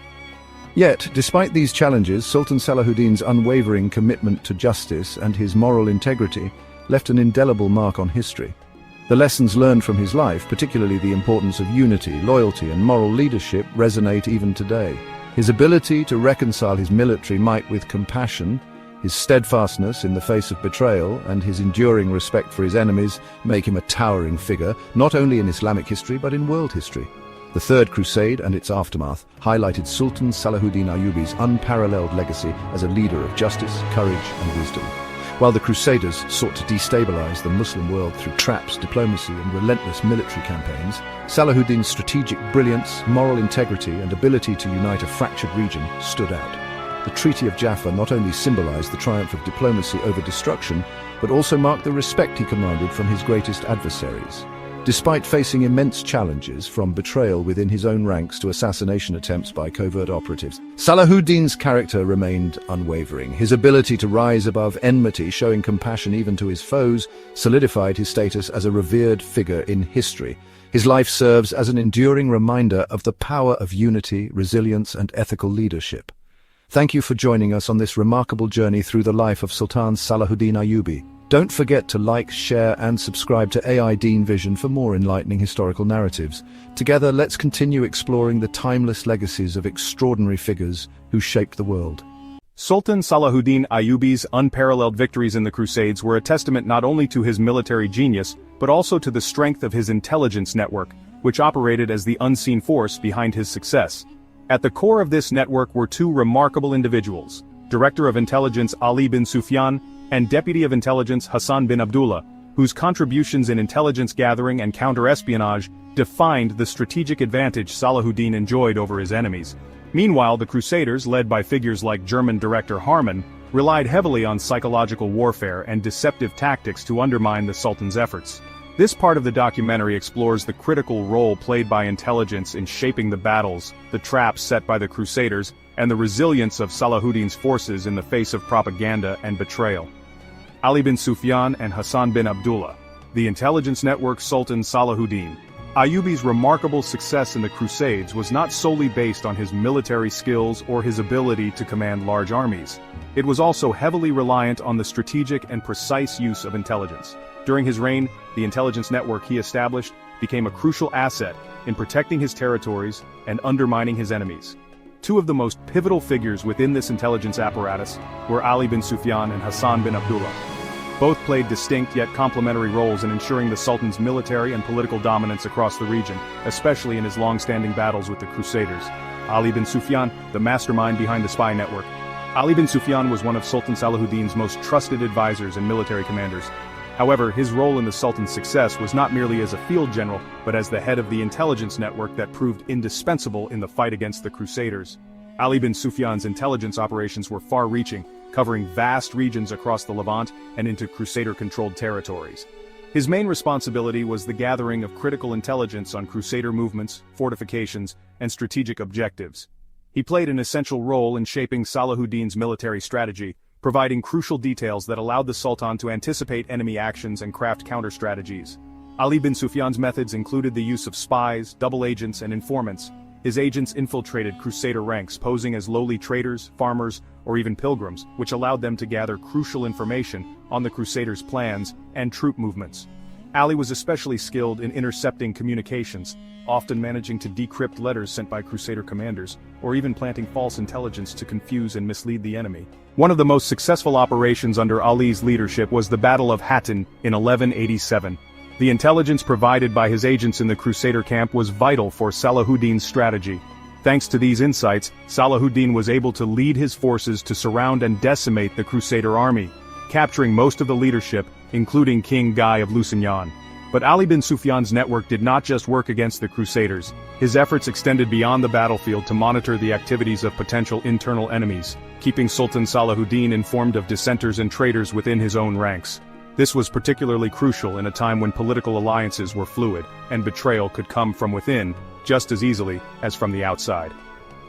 Yet, despite these challenges, Sultan Salahuddin's unwavering commitment to justice and his moral integrity left an indelible mark on history. The lessons learned from his life, particularly the importance of unity, loyalty, and moral leadership, resonate even today. His ability to reconcile his military might with compassion, his steadfastness in the face of betrayal, and his enduring respect for his enemies make him a towering figure, not only in Islamic history but in world history. The Third Crusade and its aftermath highlighted Sultan Salahuddin Ayyubi's unparalleled legacy as a leader of justice, courage, and wisdom. While the Crusaders sought to destabilize the Muslim world through traps, diplomacy, and relentless military campaigns, Salahuddin's strategic brilliance, moral integrity, and ability to unite a fractured region stood out. The Treaty of Jaffa not only symbolized the triumph of diplomacy over destruction, but also marked the respect he commanded from his greatest adversaries. Despite facing immense challenges, from betrayal within his own ranks to assassination attempts by covert operatives, Salahuddin's character remained unwavering. His ability to rise above enmity, showing compassion even to his foes, solidified his status as a revered figure in history. His life serves as an enduring reminder of the power of unity, resilience, and ethical leadership. Thank you for joining us on this remarkable journey through the life of Sultan Salahuddin Ayyubi. Don't forget to like, share, and subscribe to AI Deen Vision for more enlightening historical narratives. Together, let's continue exploring the timeless legacies of extraordinary figures who shaped the world. Sultan Salahuddin Ayyubi's unparalleled victories in the Crusades were a testament not only to his military genius, but also to the strength of his intelligence network, which operated as the unseen force behind his success. At the core of this network were two remarkable individuals: Director of Intelligence Ali bin Sufyan and Deputy of Intelligence Hassan bin Abdullah, whose contributions in intelligence gathering and counter-espionage defined the strategic advantage Salahuddin enjoyed over his enemies. Meanwhile, the Crusaders, led by figures like German director Harman, relied heavily on psychological warfare and deceptive tactics to undermine the Sultan's efforts. This part of the documentary explores the critical role played by intelligence in shaping the battles, the traps set by the Crusaders, and the resilience of Salahuddin's forces in the face of propaganda and betrayal. Ali bin Sufyan and Hassan bin Abdullah. The intelligence network Sultan Salahuddin Ayyubi's remarkable success in the Crusades was not solely based on his military skills or his ability to command large armies. It was also heavily reliant on the strategic and precise use of intelligence. During his reign, the intelligence network he established became a crucial asset in protecting his territories and undermining his enemies. Two of the most pivotal figures within this intelligence apparatus were Ali bin Sufyan and Hassan bin Abdullah. Both played distinct yet complementary roles in ensuring the Sultan's military and political dominance across the region, especially in his long-standing battles with the Crusaders. Ali bin Sufyan, the mastermind behind the spy network. Ali bin Sufyan was one of Sultan Salahuddin's most trusted advisors and military commanders. However, his role in the Sultan's success was not merely as a field general, but as the head of the intelligence network that proved indispensable in the fight against the Crusaders. Ali bin Sufyan, the mastermind behind the spy network. Ali bin Sufyan was one of Sultan Salahuddin's most trusted advisors and military commanders. However, his role in the Sultan's success was not merely as a field general, but as the head of the intelligence network that proved indispensable in the fight against the Crusaders. Ali bin Sufyan's intelligence operations were far-reaching, covering vast regions across the Levant and into Crusader-controlled territories. His main responsibility was the gathering of critical intelligence on Crusader movements, fortifications, and strategic objectives. He played an essential role in shaping Salahuddin's military strategy, providing crucial details that allowed the Sultan to anticipate enemy actions and craft counter-strategies. Ali bin Sufyan's methods included the use of spies, double agents, and informants. His agents infiltrated Crusader ranks, posing as lowly traders, farmers, or even pilgrims, which allowed them to gather crucial information on the Crusaders' plans and troop movements. Ali was especially skilled in intercepting communications, often managing to decrypt letters sent by Crusader commanders, or even planting false intelligence to confuse and mislead the enemy. One of the most successful operations under Ali's leadership was the Battle of Hattin in 1187. The intelligence provided by his agents in the Crusader camp was vital for Salahuddin's strategy. Thanks to these insights, Salahuddin was able to lead his forces to surround and decimate the Crusader army, capturing most of the leadership, including King Guy of Lusignan. But Ali bin Sufyan's network did not just work against the Crusaders. His efforts extended beyond the battlefield to monitor the activities of potential internal enemies, keeping Sultan Salahuddin informed of dissenters and traitors within his own ranks. This was particularly crucial in a time when political alliances were fluid, and betrayal could come from within, just as easily as from the outside.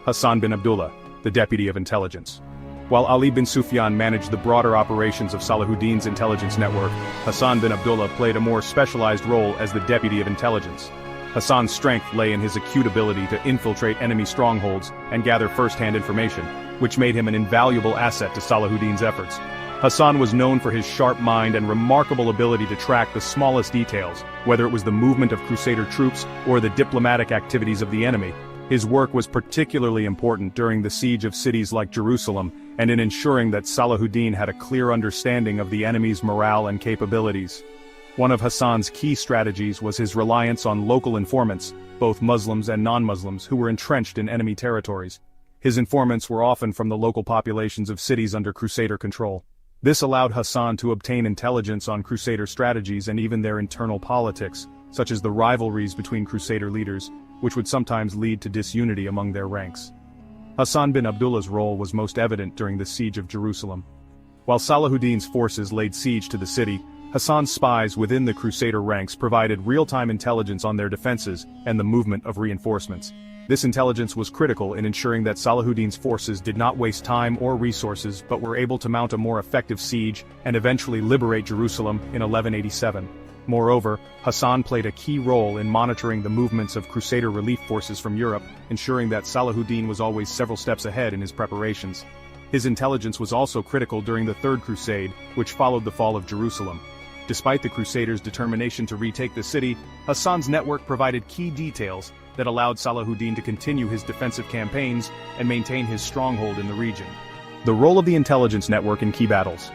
Hassan bin Abdullah, the Deputy of Intelligence. While Ali bin Sufyan managed the broader operations of Salahuddin's intelligence network, Hassan bin Abdullah played a more specialized role as the Deputy of Intelligence. Hassan's strength lay in his acute ability to infiltrate enemy strongholds and gather first-hand information, which made him an invaluable asset to Salahuddin's efforts. Hassan was known for his sharp mind and remarkable ability to track the smallest details, whether it was the movement of Crusader troops or the diplomatic activities of the enemy. His work was particularly important during the siege of cities like Jerusalem and in ensuring that Salahuddin had a clear understanding of the enemy's morale and capabilities. One of Hassan's key strategies was his reliance on local informants, both Muslims and non-Muslims, who were entrenched in enemy territories. His informants were often from the local populations of cities under Crusader control. This allowed Hassan to obtain intelligence on Crusader strategies and even their internal politics, such as the rivalries between Crusader leaders, which would sometimes lead to disunity among their ranks. Hassan bin Abdullah's role was most evident during the siege of Jerusalem. While Salahuddin's forces laid siege to the city, Hassan's spies within the Crusader ranks provided real-time intelligence on their defenses and the movement of reinforcements. This intelligence was critical in ensuring that Salahuddin's forces did not waste time or resources but were able to mount a more effective siege and eventually liberate Jerusalem in 1187. Moreover, Hassan played a key role in monitoring the movements of Crusader relief forces from Europe, ensuring that Salahuddin was always several steps ahead in his preparations. His intelligence was also critical during the Third Crusade, which followed the fall of Jerusalem. Despite the Crusaders' determination to retake the city, Hassan's network provided key details that allowed Salahuddin to continue his defensive campaigns and maintain his stronghold in the region. The role of the intelligence network in key battles.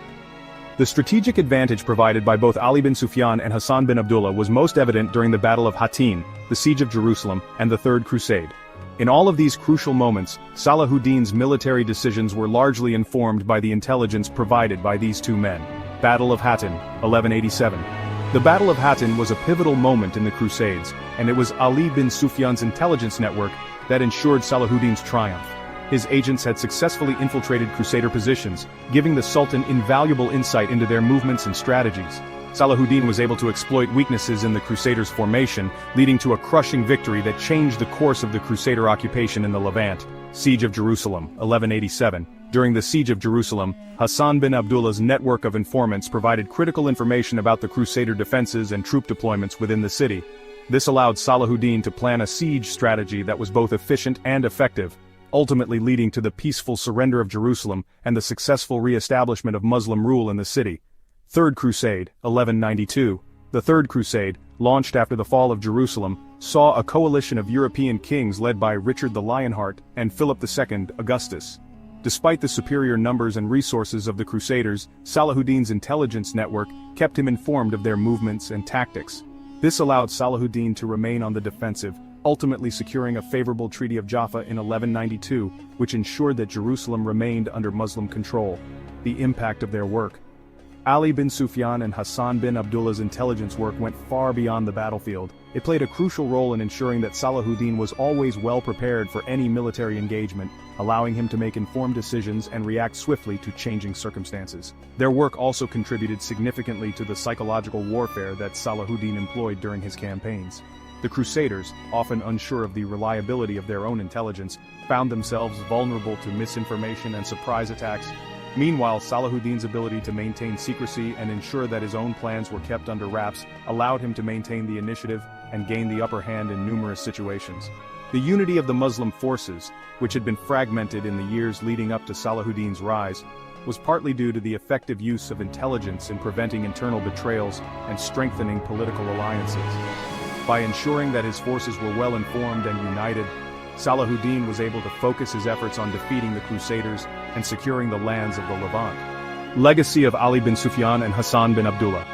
The strategic advantage provided by both Ali bin Sufyan and Hassan bin Abdullah was most evident during the Battle of Hattin, the Siege of Jerusalem, and the Third Crusade. In all of these crucial moments, Salahuddin's military decisions were largely informed by the intelligence provided by these two men. Battle of Hattin, 1187. The Battle of Hattin was a pivotal moment in the Crusades, and it was Ali bin Sufyan's intelligence network that ensured Salahuddin's triumph. His agents had successfully infiltrated Crusader positions, giving the Sultan invaluable insight into their movements and strategies. Salahuddin was able to exploit weaknesses in the Crusaders' formation, leading to a crushing victory that changed the course of the Crusader occupation in the Levant. Siege of Jerusalem, 1187. During the Siege of Jerusalem, Hassan bin Abdullah's network of informants provided critical information about the Crusader defenses and troop deployments within the city. This allowed Salahuddin to plan a siege strategy that was both efficient and effective, ultimately leading to the peaceful surrender of Jerusalem and the successful re-establishment of Muslim rule in the city. Third Crusade, 1192. The Third Crusade, launched after the fall of Jerusalem, saw a coalition of European kings led by Richard the Lionheart and Philip II Augustus. Despite the superior numbers and resources of the Crusaders, Salahuddin's intelligence network kept him informed of their movements and tactics. This allowed Salahuddin to remain on the defensive, ultimately securing a favorable Treaty of Jaffa in 1192, which ensured that Jerusalem remained under Muslim control. The impact of their work. Ali bin Sufyan and Hassan bin Abdullah's intelligence work went far beyond the battlefield. It played a crucial role in ensuring that Salahuddin was always well prepared for any military engagement, allowing him to make informed decisions and react swiftly to changing circumstances. Their work also contributed significantly to the psychological warfare that Salahuddin employed during his campaigns. The Crusaders, often unsure of the reliability of their own intelligence, found themselves vulnerable to misinformation and surprise attacks. Meanwhile, Salahuddin's ability to maintain secrecy and ensure that his own plans were kept under wraps allowed him to maintain the initiative and gain the upper hand in numerous situations. The unity of the Muslim forces, which had been fragmented in the years leading up to Salahuddin's rise, was partly due to the effective use of intelligence in preventing internal betrayals and strengthening political alliances. By ensuring that his forces were well informed and united, Salahuddin was able to focus his efforts on defeating the Crusaders and securing the lands of the Levant. Legacy of Ali bin Sufyan and Hassan bin Abdullah.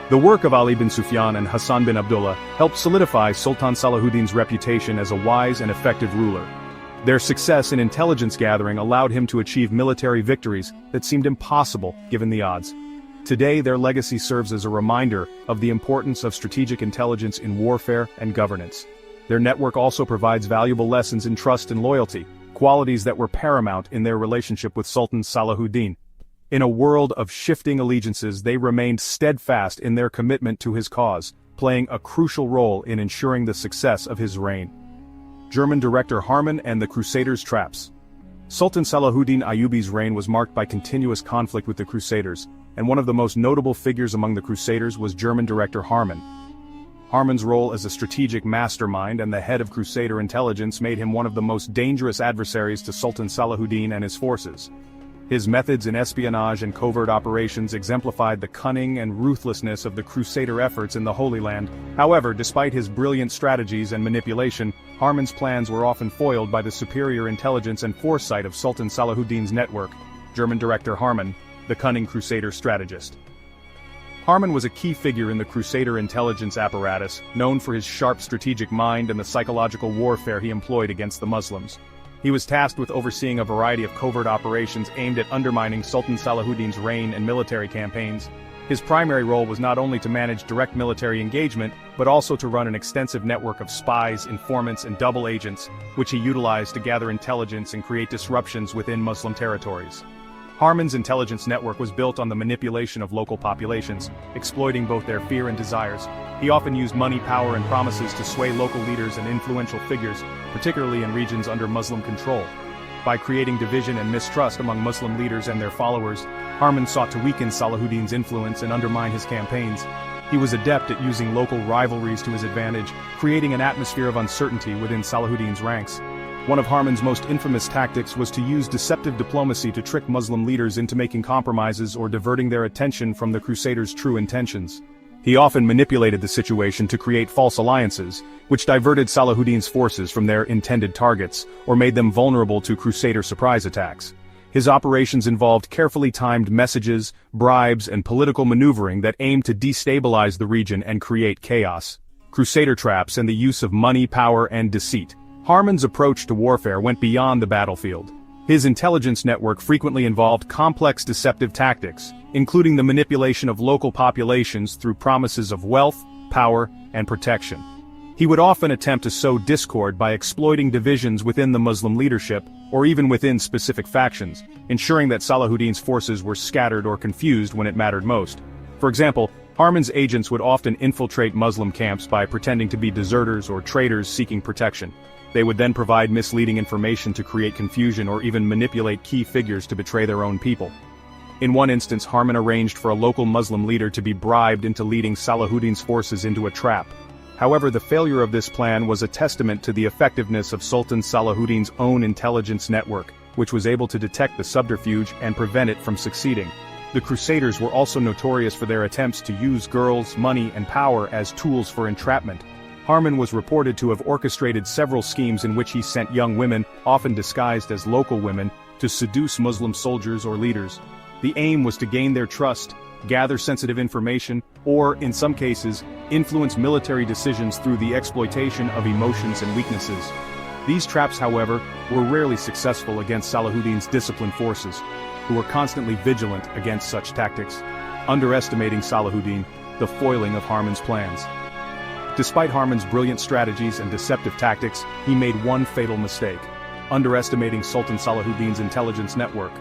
The work of Ali bin Sufyan and Hassan bin Abdullah helped solidify Sultan Salahuddin's reputation as a wise and effective ruler. Their success in intelligence gathering allowed him to achieve military victories that seemed impossible given the odds. Today, their legacy serves as a reminder of the importance of strategic intelligence in warfare and governance. Their network also provides valuable lessons in trust and loyalty, qualities that were paramount in their relationship with Sultan Salahuddin. In a world of shifting allegiances, they remained steadfast in their commitment to his cause, playing a crucial role in ensuring the success of his reign. German director Harman and the Crusaders' traps. Sultan Salahuddin Ayyubi's reign was marked by continuous conflict with the Crusaders, and one of the most notable figures among the Crusaders was German director Harman. Harman's role as a strategic mastermind and the head of Crusader intelligence made him one of the most dangerous adversaries to Sultan Salahuddin and his forces. His methods in espionage and covert operations exemplified the cunning and ruthlessness of the Crusader efforts in the Holy Land. However, despite his brilliant strategies and manipulation, Harman's plans were often foiled by the superior intelligence and foresight of Sultan Salahuddin's network. German director Harman, the cunning Crusader strategist. Harman was a key figure in the Crusader intelligence apparatus, known for his sharp strategic mind and the psychological warfare he employed against the Muslims. He was tasked with overseeing a variety of covert operations aimed at undermining Sultan Salahuddin's reign and military campaigns. His primary role was not only to manage direct military engagement, but also to run an extensive network of spies, informants, and double agents, which he utilized to gather intelligence and create disruptions within Muslim territories. Harman's intelligence network was built on the manipulation of local populations, exploiting both their fear and desires. He often used money, power, and promises to sway local leaders and influential figures, particularly in regions under Muslim control. By creating division and mistrust among Muslim leaders and their followers, Harman sought to weaken Salahuddin's influence and undermine his campaigns. He was adept at using local rivalries to his advantage, creating an atmosphere of uncertainty within Salahuddin's ranks. One of Harman's most infamous tactics was to use deceptive diplomacy to trick Muslim leaders into making compromises or diverting their attention from the Crusaders' true intentions. He often manipulated the situation to create false alliances, which diverted Salahuddin's forces from their intended targets, or made them vulnerable to Crusader surprise attacks. His operations involved carefully timed messages, bribes, and political maneuvering that aimed to destabilize the region and create chaos. Crusader traps and the use of money, power, and deceit. Harman's approach to warfare went beyond the battlefield. His intelligence network frequently involved complex deceptive tactics, including the manipulation of local populations through promises of wealth, power, and protection. He would often attempt to sow discord by exploiting divisions within the Muslim leadership, or even within specific factions, ensuring that Salahuddin's forces were scattered or confused when it mattered most. For example, Harman's agents would often infiltrate Muslim camps by pretending to be deserters or traitors seeking protection. They would then provide misleading information to create confusion or even manipulate key figures to betray their own people. In one instance, Harman arranged for a local Muslim leader to be bribed into leading Salahuddin's forces into a trap. However, the failure of this plan was a testament to the effectiveness of Sultan Salahuddin's own intelligence network, which was able to detect the subterfuge and prevent it from succeeding. The Crusaders were also notorious for their attempts to use girls, money, and power as tools for entrapment. Harman was reported to have orchestrated several schemes in which he sent young women, often disguised as local women, to seduce Muslim soldiers or leaders. The aim was to gain their trust, gather sensitive information, or, in some cases, influence military decisions through the exploitation of emotions and weaknesses. These traps, however, were rarely successful against Salahuddin's disciplined forces, who were constantly vigilant against such tactics, underestimating Salahuddin, the foiling of Harman's plans. Despite Harman's brilliant strategies and deceptive tactics, he made one fatal mistake: underestimating Sultan Salahuddin's intelligence network.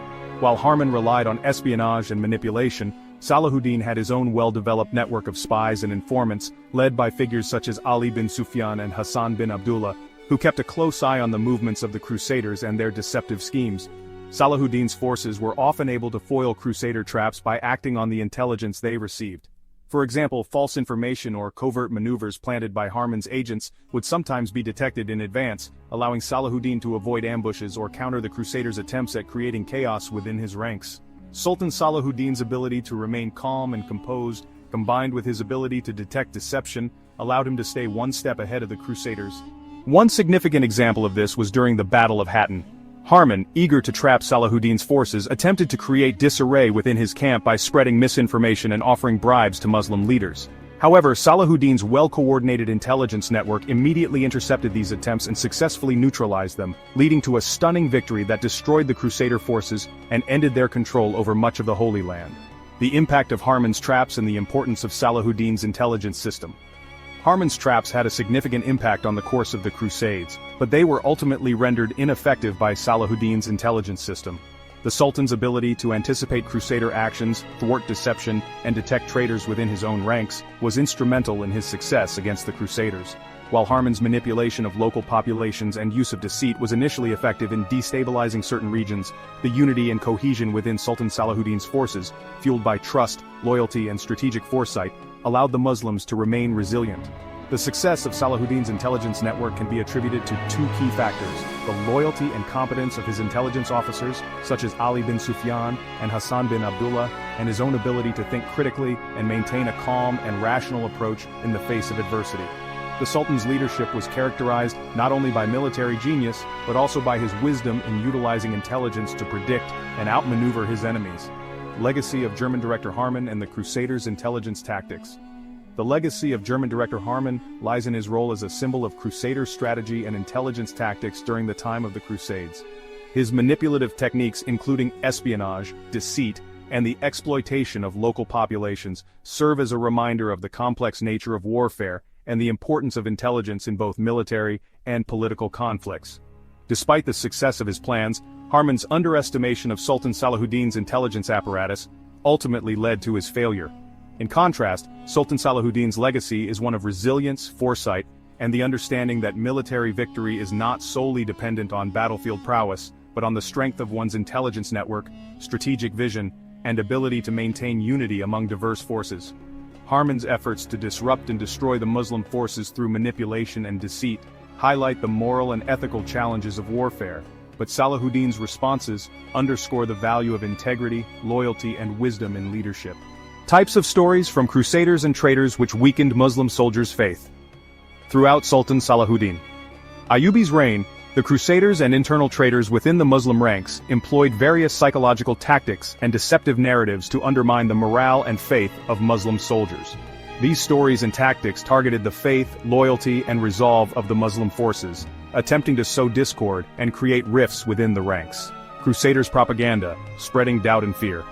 While Harman relied on espionage and manipulation, Salahuddin had his own well-developed network of spies and informants, led by figures such as Ali bin Sufyan and Hassan bin Abdullah, who kept a close eye on the movements of the Crusaders and their deceptive schemes. Salahuddin's forces were often able to foil Crusader traps by acting on the intelligence they received. For example, false information or covert maneuvers planted by Harman's agents would sometimes be detected in advance, allowing Salahuddin to avoid ambushes or counter the Crusaders' attempts at creating chaos within his ranks. Sultan Salahuddin's ability to remain calm and composed, combined with his ability to detect deception, allowed him to stay one step ahead of the Crusaders. One significant example of this was during the Battle of Hattin. Harman, eager to trap Salahuddin's forces, attempted to create disarray within his camp by spreading misinformation and offering bribes to Muslim leaders. However, Salahuddin's well-coordinated intelligence network immediately intercepted these attempts and successfully neutralized them, leading to a stunning victory that destroyed the Crusader forces and ended their control over much of the Holy Land. The impact of Harman's traps and the importance of Salahuddin's intelligence system. Harman's traps had a significant impact on the course of the Crusades, but they were ultimately rendered ineffective by Salahuddin's intelligence system. The Sultan's ability to anticipate Crusader actions, thwart deception, and detect traitors within his own ranks was instrumental in his success against the Crusaders. While Harman's manipulation of local populations and use of deceit was initially effective in destabilizing certain regions, the unity and cohesion within Sultan Salahuddin's forces, fueled by trust, loyalty, and strategic foresight, allowed the Muslims to remain resilient. The success of Salahuddin's intelligence network can be attributed to two key factors: the loyalty and competence of his intelligence officers, such as Ali bin Sufyan and Hassan bin Abdullah, and his own ability to think critically and maintain a calm and rational approach in the face of adversity. The Sultan's leadership was characterized not only by military genius, but also by his wisdom in utilizing intelligence to predict and outmaneuver his enemies. Legacy of German director Harman and the Crusaders' intelligence tactics. The legacy of German director Harman lies in his role as a symbol of Crusader strategy and intelligence tactics during the time of the Crusades. His manipulative techniques, including espionage, deceit, and the exploitation of local populations, serve as a reminder of the complex nature of warfare and the importance of intelligence in both military and political conflicts. Despite the success of his plans, Harman's underestimation of Sultan Salahuddin's intelligence apparatus ultimately led to his failure. In contrast, Sultan Salahuddin's legacy is one of resilience, foresight, and the understanding that military victory is not solely dependent on battlefield prowess, but on the strength of one's intelligence network, strategic vision, and ability to maintain unity among diverse forces. Harman's efforts to disrupt and destroy the Muslim forces through manipulation and deceit highlight the moral and ethical challenges of warfare, but Salahuddin's responses underscore the value of integrity, loyalty, and wisdom in leadership. Types of stories from Crusaders and traitors which weakened Muslim soldiers' faith. Throughout Sultan Salahuddin Ayyubi's reign, the Crusaders and internal traitors within the Muslim ranks employed various psychological tactics and deceptive narratives to undermine the morale and faith of Muslim soldiers. These stories and tactics targeted the faith, loyalty, and resolve of the Muslim forces, attempting to sow discord and create rifts within the ranks. Crusaders' propaganda, spreading doubt and fear.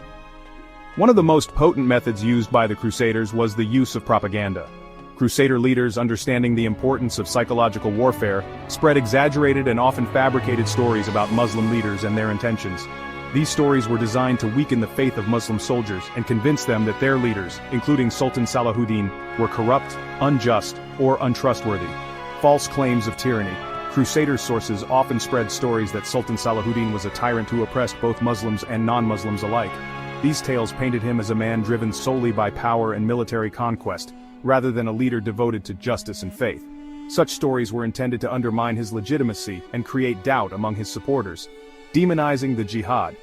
One of the most potent methods used by the Crusaders was the use of propaganda. Crusader leaders, understanding the importance of psychological warfare, spread exaggerated and often fabricated stories about Muslim leaders and their intentions. These stories were designed to weaken the faith of Muslim soldiers and convince them that their leaders, including Sultan Salahuddin, were corrupt, unjust, or untrustworthy. False claims of tyranny. Crusader sources often spread stories that Sultan Salahuddin was a tyrant who oppressed both Muslims and non-Muslims alike. These tales painted him as a man driven solely by power and military conquest, rather than a leader devoted to justice and faith. Such stories were intended to undermine his legitimacy and create doubt among his supporters. Demonizing the jihad.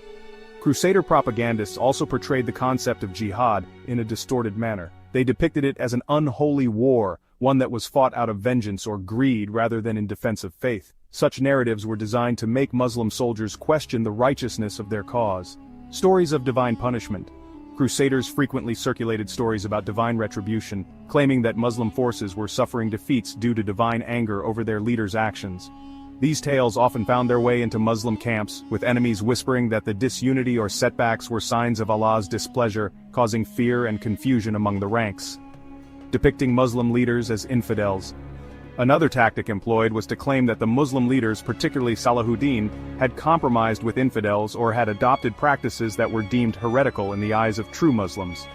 Crusader propagandists also portrayed the concept of jihad in a distorted manner. They depicted it as an unholy war, one that was fought out of vengeance or greed rather than in defense of faith. Such narratives were designed to make Muslim soldiers question the righteousness of their cause. Stories of divine punishment. Crusaders frequently circulated stories about divine retribution, claiming that Muslim forces were suffering defeats due to divine anger over their leaders' actions. These tales often found their way into Muslim camps, with enemies whispering that the disunity or setbacks were signs of Allah's displeasure, causing fear and confusion among the ranks. depicting Muslim leaders as infidels. Another tactic employed was to claim that the Muslim leaders, particularly Salahuddin, had compromised with infidels or had adopted practices that were deemed heretical in the eyes of true Muslims.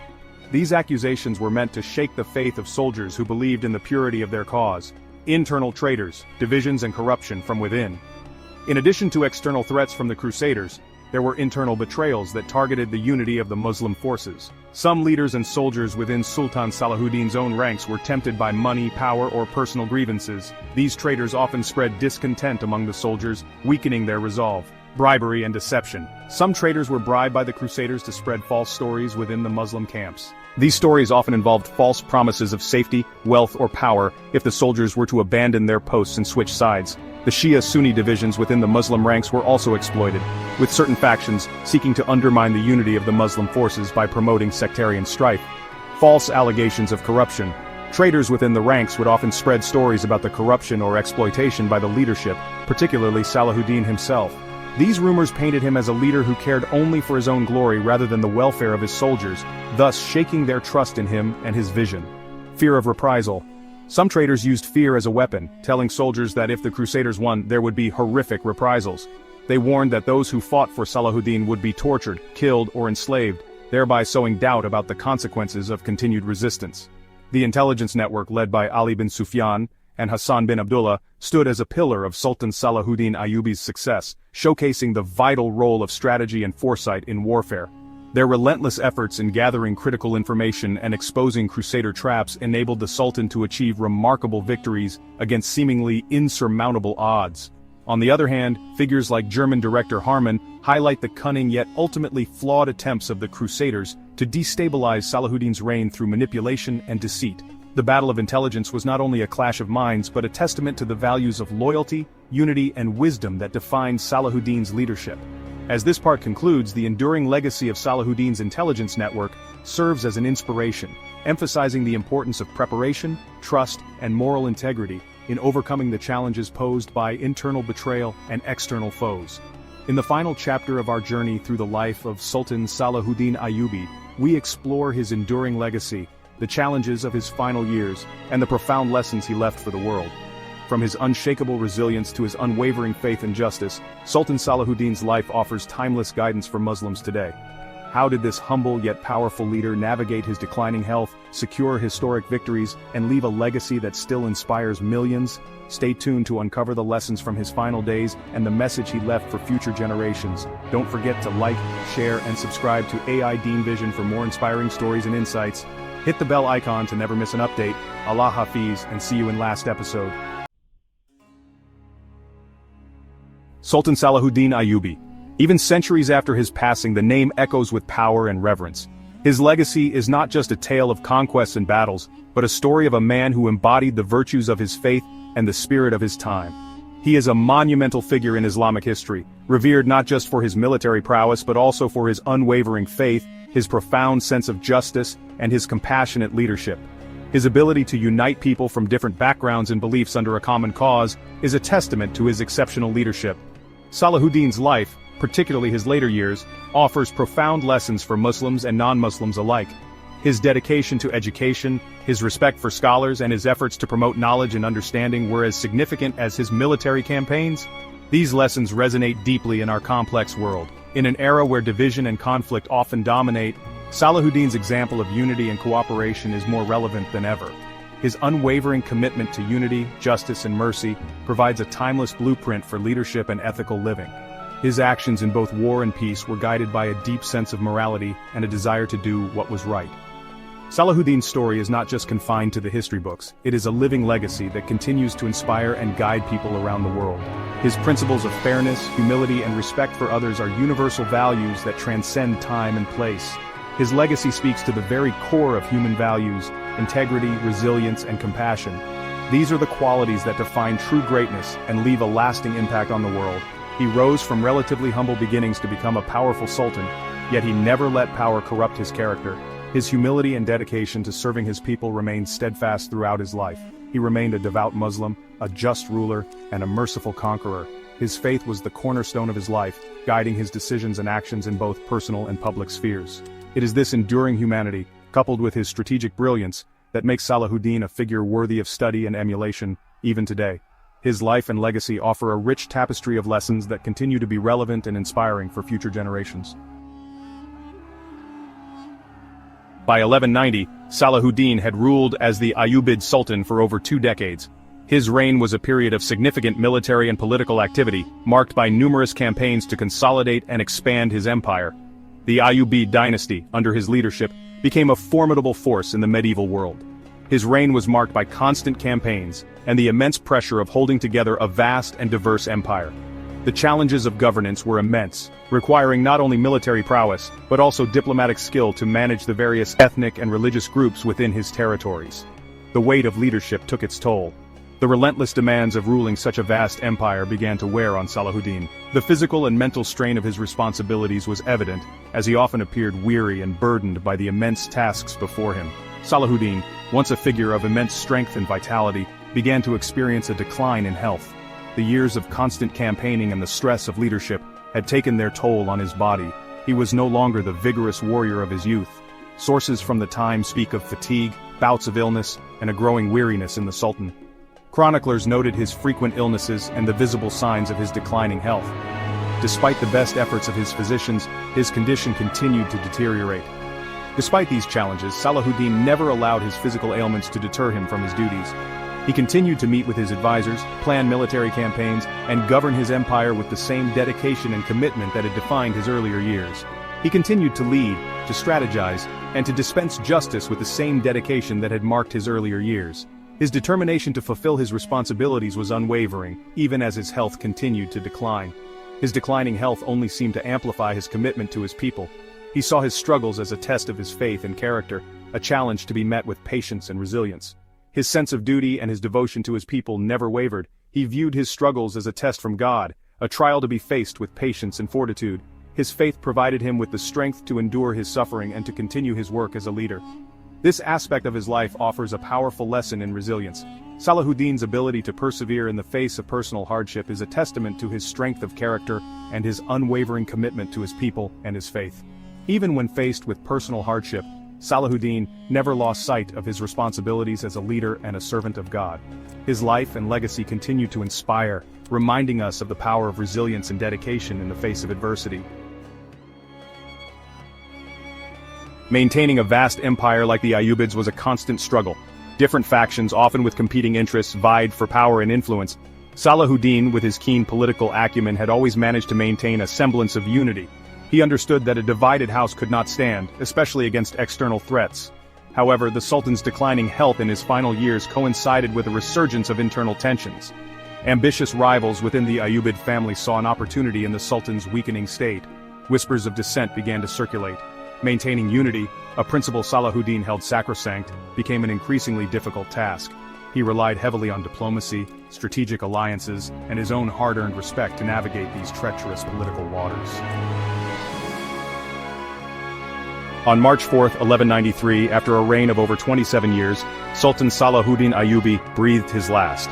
These accusations were meant to shake the faith of soldiers who believed in the purity of their cause. Internal traitors, divisions and corruption from within. In addition to external threats from the Crusaders, there were internal betrayals that targeted the unity of the Muslim forces. Some leaders and soldiers within Sultan Salahuddin's own ranks were tempted by money, power, or personal grievances. These traitors often spread discontent among the soldiers, weakening their resolve. Bribery and deception. Some traitors were bribed by the Crusaders to spread false stories within the Muslim camps. These stories often involved false promises of safety, wealth, or power if the soldiers were to abandon their posts and switch sides. The Shia-Sunni divisions within the Muslim ranks were also exploited, with certain factions seeking to undermine the unity of the Muslim forces by promoting sectarian strife. False allegations of corruption. Traitors within the ranks would often spread stories about the corruption or exploitation by the leadership, particularly Salahuddin himself. These rumors painted him as a leader who cared only for his own glory rather than the welfare of his soldiers, thus shaking their trust in him and his vision. Fear of reprisal. Some traitors used fear as a weapon, telling soldiers that if the Crusaders won, there would be horrific reprisals. They warned that those who fought for Salahuddin would be tortured, killed, or enslaved, thereby sowing doubt about the consequences of continued resistance. The intelligence network led by Ali bin Sufyan and Hassan bin Abdullah stood as a pillar of Sultan Salahuddin Ayyubi's success, showcasing the vital role of strategy and foresight in warfare. Their relentless efforts in gathering critical information and exposing Crusader traps enabled the Sultan to achieve remarkable victories against seemingly insurmountable odds. On the other hand, figures like German director Harman highlight the cunning yet ultimately flawed attempts of the Crusaders to destabilize Salahuddin's reign through manipulation and deceit. The Battle of Intelligence was not only a clash of minds but a testament to the values of loyalty, unity, and wisdom that defined Salahuddin's leadership. As this part concludes, the enduring legacy of Salahuddin's intelligence network serves as an inspiration, emphasizing the importance of preparation, trust, and moral integrity in overcoming the challenges posed by internal betrayal and external foes. In the final chapter of our journey through the life of Sultan Salahuddin Ayyubi, we explore his enduring legacy, the challenges of his final years, and the profound lessons he left for the world. From his unshakable resilience to his unwavering faith in justice, Sultan Salahuddin's life offers timeless guidance for Muslims today. How did this humble yet powerful leader navigate his declining health, secure historic victories, and leave a legacy that still inspires millions? Stay tuned to uncover the lessons from his final days and the message he left for future generations. Don't forget to like, share, and subscribe to AI Deen Vision for more inspiring stories and insights. Hit the bell icon to never miss an update. Allah Hafiz, and see you in last episode. Sultan Salahuddin Ayyubi. Even centuries after his passing, the name echoes with power and reverence. His legacy is not just a tale of conquests and battles, but a story of a man who embodied the virtues of his faith and the spirit of his time. He is a monumental figure in Islamic history, revered not just for his military prowess but also for his unwavering faith, his profound sense of justice, and his compassionate leadership. His ability to unite people from different backgrounds and beliefs under a common cause is a testament to his exceptional leadership. Salahuddin's life, particularly his later years, offers profound lessons for Muslims and non-Muslims alike. His dedication to education, his respect for scholars, and his efforts to promote knowledge and understanding were as significant as his military campaigns. These lessons resonate deeply in our complex world. In an era where division and conflict often dominate, Salahuddin's example of unity and cooperation is more relevant than ever. His unwavering commitment to unity, justice, and mercy provides a timeless blueprint for leadership and ethical living. His actions in both war and peace were guided by a deep sense of morality and a desire to do what was right. Salahuddin's story is not just confined to the history books, it is a living legacy that continues to inspire and guide people around the world. His principles of fairness, humility, and respect for others are universal values that transcend time and place. His legacy speaks to the very core of human values: integrity, resilience, and compassion. These are the qualities that define true greatness and leave a lasting impact on the world. He rose from relatively humble beginnings to become a powerful sultan, yet he never let power corrupt his character. His humility and dedication to serving his people remained steadfast throughout his life. He remained a devout Muslim, a just ruler, and a merciful conqueror. His faith was the cornerstone of his life, guiding his decisions and actions in both personal and public spheres. It is this enduring humanity, coupled with his strategic brilliance, that makes Salahuddin a figure worthy of study and emulation, even today. His life and legacy offer a rich tapestry of lessons that continue to be relevant and inspiring for future generations. By 1190, Salahuddin had ruled as the Ayyubid Sultan for over 2 decades. His reign was a period of significant military and political activity, marked by numerous campaigns to consolidate and expand his empire. The Ayyubid dynasty, under his leadership, became a formidable force in the medieval world. His reign was marked by constant campaigns and the immense pressure of holding together a vast and diverse empire. The challenges of governance were immense, requiring not only military prowess, but also diplomatic skill to manage the various ethnic and religious groups within his territories. The weight of leadership took its toll. The relentless demands of ruling such a vast empire began to wear on Salahuddin. The physical and mental strain of his responsibilities was evident, as he often appeared weary and burdened by the immense tasks before him. Salahuddin, once a figure of immense strength and vitality, began to experience a decline in health. The years of constant campaigning and the stress of leadership had taken their toll on his body. He was no longer the vigorous warrior of his youth. Sources from the time speak of fatigue, bouts of illness, and a growing weariness in the Sultan. Chroniclers noted his frequent illnesses and the visible signs of his declining health. Despite the best efforts of his physicians, his condition continued to deteriorate. Despite these challenges, Salahuddin never allowed his physical ailments to deter him from his duties. He continued to meet with his advisors, plan military campaigns, and govern his empire with the same dedication and commitment that had defined his earlier years. He continued to lead, to strategize, and to dispense justice with the same dedication that had marked his earlier years. His determination to fulfill his responsibilities was unwavering, even as his health continued to decline. His declining health only seemed to amplify his commitment to his people. He saw his struggles as a test of his faith and character, a challenge to be met with patience and resilience. His sense of duty and his devotion to his people never wavered. He viewed his struggles as a test from God, a trial to be faced with patience and fortitude. His faith provided him with the strength to endure his suffering and to continue his work as a leader. This aspect of his life offers a powerful lesson in resilience. Salahuddin's ability to persevere in the face of personal hardship is a testament to his strength of character and his unwavering commitment to his people and his faith. Even when faced with personal hardship, Salahuddin never lost sight of his responsibilities as a leader and a servant of God. His life and legacy continue to inspire, reminding us of the power of resilience and dedication in the face of adversity. Maintaining a vast empire like the Ayyubids was a constant struggle. Different factions, often with competing interests, vied for power and influence. Salahuddin, with his keen political acumen, had always managed to maintain a semblance of unity. He understood that a divided house could not stand, especially against external threats. However, the Sultan's declining health in his final years coincided with a resurgence of internal tensions. Ambitious rivals within the Ayyubid family saw an opportunity in the Sultan's weakening state. Whispers of dissent began to circulate. Maintaining unity, a principle Salahuddin held sacrosanct, became an increasingly difficult task. He relied heavily on diplomacy, strategic alliances, and his own hard-earned respect to navigate these treacherous political waters. On March 4, 1193, after a reign of over 27 years, Sultan Salahuddin Ayyubi breathed his last.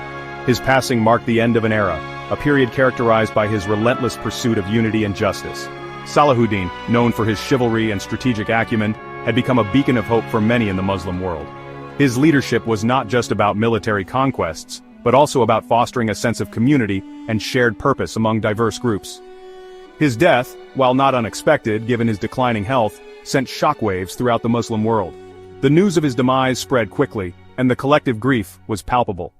His passing marked the end of an era, a period characterized by his relentless pursuit of unity and justice. Salahuddin, known for his chivalry and strategic acumen, had become a beacon of hope for many in the Muslim world. His leadership was not just about military conquests, but also about fostering a sense of community and shared purpose among diverse groups. His death, while not unexpected given his declining health, sent shockwaves throughout the Muslim world. The news of his demise spread quickly, and the collective grief was palpable.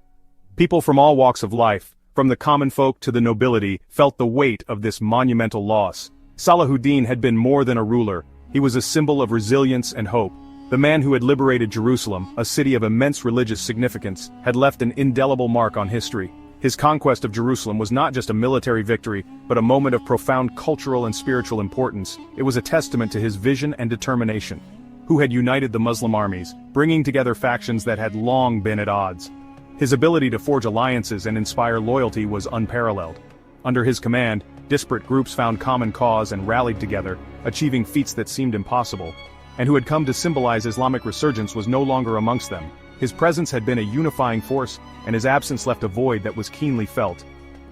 People from all walks of life, from the common folk to the nobility, felt the weight of this monumental loss. Salahuddin had been more than a ruler. He was a symbol of resilience and hope. The man who had liberated Jerusalem, a city of immense religious significance, had left an indelible mark on history. His conquest of Jerusalem was not just a military victory, but a moment of profound cultural and spiritual importance. It was a testament to his vision and determination, who had united the Muslim armies, bringing together factions that had long been at odds. His ability to forge alliances and inspire loyalty was unparalleled. Under his command, disparate groups found common cause and rallied together, achieving feats that seemed impossible. And who had come to symbolize Islamic resurgence was no longer amongst them. His presence had been a unifying force, and his absence left a void that was keenly felt.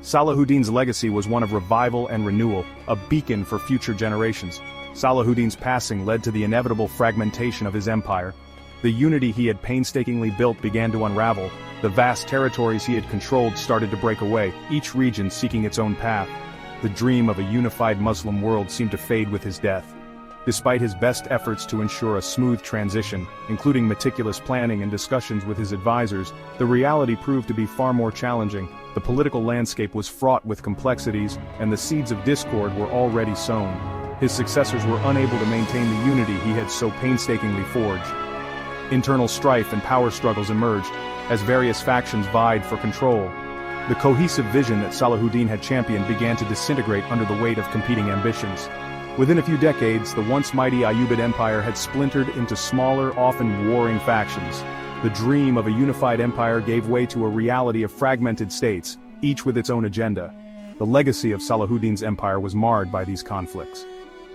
Salahuddin's legacy was one of revival and renewal, a beacon for future generations. Salahuddin's passing led to the inevitable fragmentation of his empire. The unity he had painstakingly built began to unravel. The vast territories he had controlled started to break away, each region seeking its own path. The dream of a unified Muslim world seemed to fade with his death. Despite his best efforts to ensure a smooth transition, including meticulous planning and discussions with his advisors, the reality proved to be far more challenging. The political landscape was fraught with complexities, and the seeds of discord were already sown. His successors were unable to maintain the unity he had so painstakingly forged. Internal strife and power struggles emerged, as various factions vied for control. The cohesive vision that Salahuddin had championed began to disintegrate under the weight of competing ambitions. Within a few decades, the once mighty Ayyubid Empire had splintered into smaller, often warring factions. The dream of a unified empire gave way to a reality of fragmented states, each with its own agenda. The legacy of Salahuddin's empire was marred by these conflicts.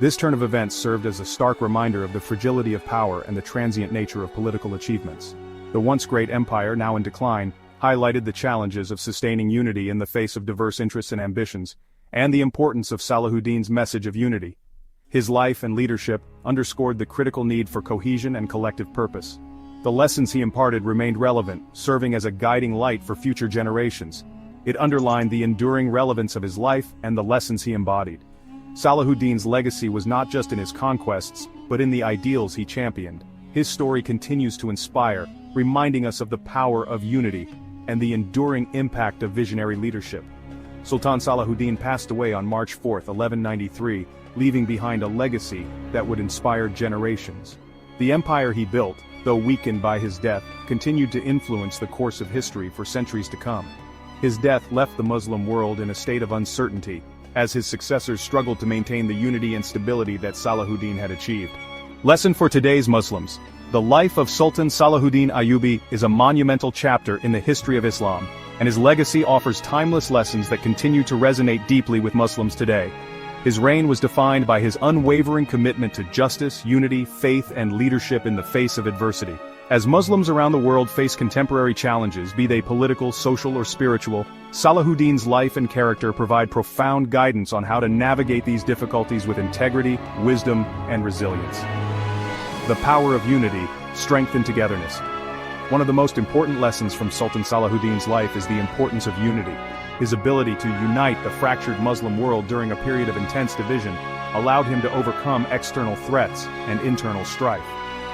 This turn of events served as a stark reminder of the fragility of power and the transient nature of political achievements. The once great empire, now in decline, highlighted the challenges of sustaining unity in the face of diverse interests and ambitions, and the importance of Salahuddin's message of unity. His life and leadership underscored the critical need for cohesion and collective purpose. The lessons he imparted remained relevant, serving as a guiding light for future generations. It underlined the enduring relevance of his life and the lessons he embodied. Salahuddin's legacy was not just in his conquests, but in the ideals he championed. His story continues to inspire, reminding us of the power of unity and the enduring impact of visionary leadership. Sultan Salahuddin passed away on March 4, 1193, leaving behind a legacy that would inspire generations. The empire he built, though weakened by his death, continued to influence the course of history for centuries to come. His death left the Muslim world in a state of uncertainty, as his successors struggled to maintain the unity and stability that Salahuddin had achieved. Lesson for today's Muslims: the life of Sultan Salahuddin Ayyubi is a monumental chapter in the history of Islam, and his legacy offers timeless lessons that continue to resonate deeply with Muslims today. His reign was defined by his unwavering commitment to justice, unity, faith, and leadership in the face of adversity. As Muslims around the world face contemporary challenges, be they political, social, or spiritual, Salahuddin's life and character provide profound guidance on how to navigate these difficulties with integrity, wisdom, and resilience. The power of unity, strength and togetherness. One of the most important lessons from Sultan Salahuddin's life is the importance of unity. His ability to unite the fractured Muslim world during a period of intense division allowed him to overcome external threats and internal strife.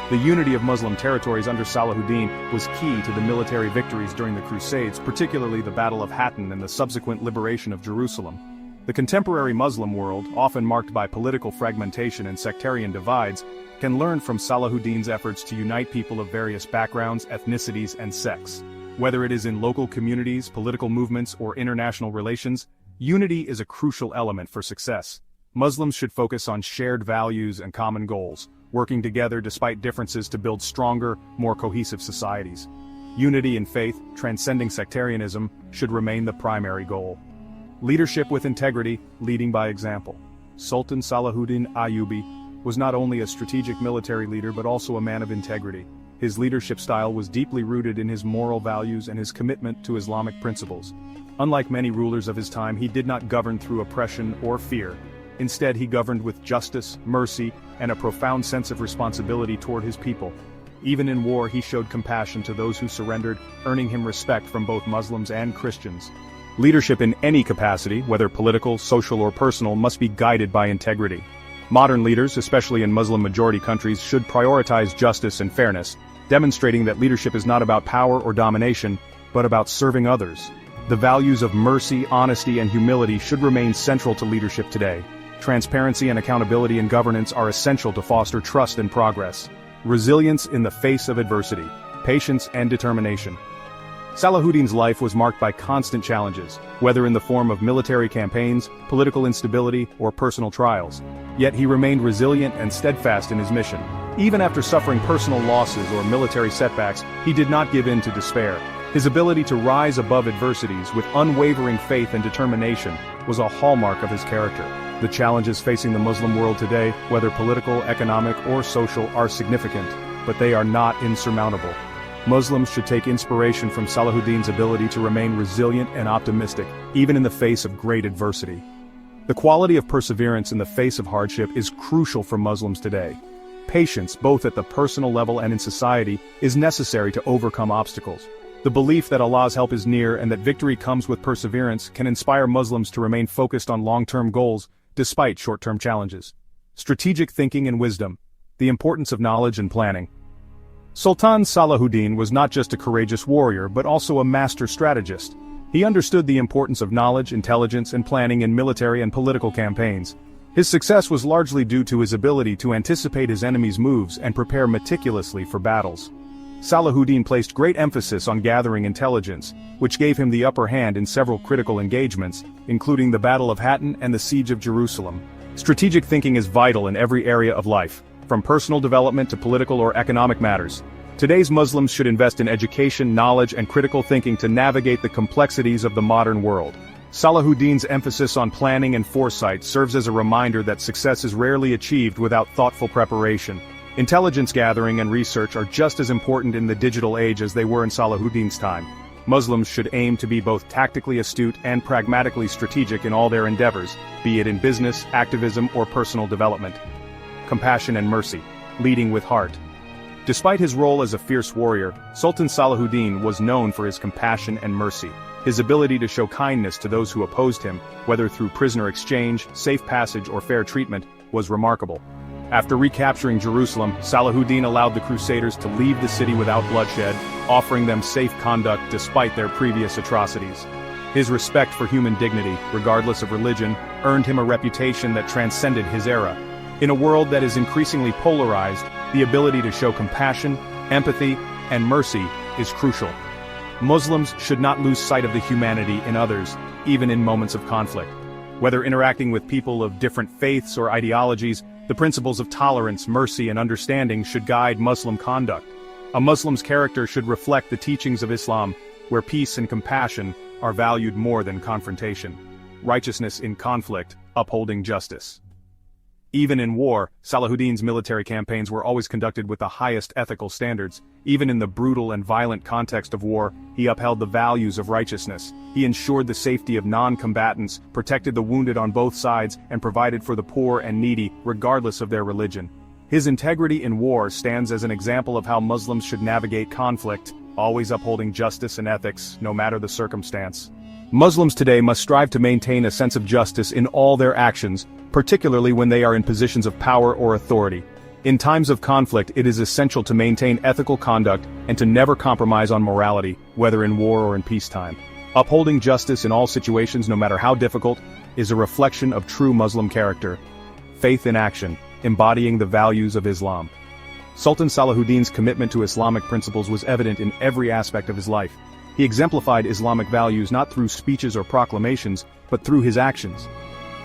The unity of Muslim territories under Salahuddin was key to the military victories during the Crusades, particularly the Battle of Hattin and the subsequent liberation of Jerusalem. The contemporary Muslim world, often marked by political fragmentation and sectarian divides, can learn from Salahuddin's efforts to unite people of various backgrounds, ethnicities, and sects. Whether it is in local communities, political movements, or international relations, unity is a crucial element for success. Muslims should focus on shared values and common goals, working together despite differences to build stronger, more cohesive societies. Unity in faith, transcending sectarianism, should remain the primary goal. Leadership with integrity, leading by example. Sultan Salahuddin Ayyubi was not only a strategic military leader but also a man of integrity. His leadership style was deeply rooted in his moral values and his commitment to Islamic principles. Unlike many rulers of his time, he did not govern through oppression or fear. Instead, he governed with justice, mercy, and a profound sense of responsibility toward his people. Even in war, he showed compassion to those who surrendered, earning him respect from both Muslims and Christians. Leadership in any capacity, whether political, social, or personal, must be guided by integrity. Modern leaders, especially in Muslim-majority countries, should prioritize justice and fairness, demonstrating that leadership is not about power or domination, but about serving others. The values of mercy, honesty, and humility should remain central to leadership today. Transparency and accountability in governance are essential to foster trust and progress. Resilience in the face of adversity, patience and determination. Salahuddin's life was marked by constant challenges, whether in the form of military campaigns, political instability, or personal trials. Yet he remained resilient and steadfast in his mission. Even after suffering personal losses or military setbacks, he did not give in to despair. His ability to rise above adversities with unwavering faith and determination was a hallmark of his character. The challenges facing the Muslim world today, whether political, economic, or social, are significant, but they are not insurmountable. Muslims should take inspiration from Salahuddin's ability to remain resilient and optimistic, even in the face of great adversity. The quality of perseverance in the face of hardship is crucial for Muslims today. patience, both at the personal level and in society, is necessary to overcome obstacles. The belief that Allah's help is near and that victory comes with perseverance can inspire Muslims to remain focused on long-term goals, despite short-term challenges. Strategic thinking and wisdom. The importance of knowledge and planning. Sultan Salahuddin was not just a courageous warrior but also a master strategist. He understood the importance of knowledge, intelligence, and planning in military and political campaigns. His success was largely due to his ability to anticipate his enemy's moves and prepare meticulously for battles. Salahuddin placed great emphasis on gathering intelligence, which gave him the upper hand in several critical engagements, including the Battle of Hattin and the Siege of Jerusalem. Strategic thinking is vital in every area of life, from personal development to political or economic matters. Today's Muslims should invest in education, knowledge, and critical thinking to navigate the complexities of the modern world. Salahuddin's emphasis on planning and foresight serves as a reminder that success is rarely achieved without thoughtful preparation. Intelligence gathering and research are just as important in the digital age as they were in Salahuddin's time. Muslims should aim to be both tactically astute and pragmatically strategic in all their endeavors, be it in business, activism, or personal development. Compassion and mercy. Leading with heart. Despite his role as a fierce warrior, Sultan Salahuddin was known for his compassion and mercy. His ability to show kindness to those who opposed him, whether through prisoner exchange, safe passage, or fair treatment, was remarkable. After recapturing Jerusalem, Salahuddin allowed the Crusaders to leave the city without bloodshed, offering them safe conduct despite their previous atrocities. His respect for human dignity, regardless of religion, earned him a reputation that transcended his era. In a world that is increasingly polarized, the ability to show compassion, empathy, and mercy is crucial. Muslims should not lose sight of the humanity in others, even in moments of conflict. Whether interacting with people of different faiths or ideologies, the principles of tolerance, mercy, and understanding should guide Muslim conduct. A Muslim's character should reflect the teachings of Islam, where peace and compassion are valued more than confrontation. Righteousness in conflict, upholding justice. Even in war, Salahuddin's military campaigns were always conducted with the highest ethical standards. Even in the brutal and violent context of war, he upheld the values of righteousness. He ensured the safety of non-combatants, protected the wounded on both sides, and provided for the poor and needy, regardless of their religion. His integrity in war stands as an example of how Muslims should navigate conflict, always upholding justice and ethics, no matter the circumstance. Muslims today must strive to maintain a sense of justice in all their actions, particularly when they are in positions of power or authority. In times of conflict, it is essential to maintain ethical conduct and to never compromise on morality, whether in war or in peacetime. Upholding justice in all situations, no matter how difficult, is a reflection of true Muslim character. Faith in action, embodying the values of Islam. Sultan Salahuddin's commitment to Islamic principles was evident in every aspect of his life. He exemplified Islamic values not through speeches or proclamations, but through his actions.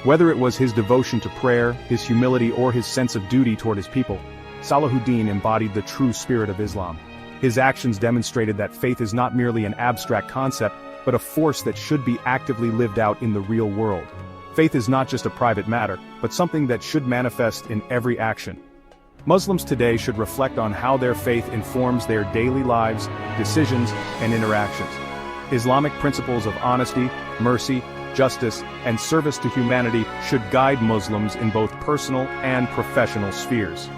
Whether it was his devotion to prayer, his humility, or his sense of duty toward his people, Salahuddin embodied the true spirit of Islam. His actions demonstrated that faith is not merely an abstract concept, but a force that should be actively lived out in the real world. Faith is not just a private matter, but something that should manifest in every action. Muslims today should reflect on how their faith informs their daily lives, decisions, and interactions. Islamic principles of honesty, mercy, justice, and service to humanity should guide Muslims in both personal and professional spheres.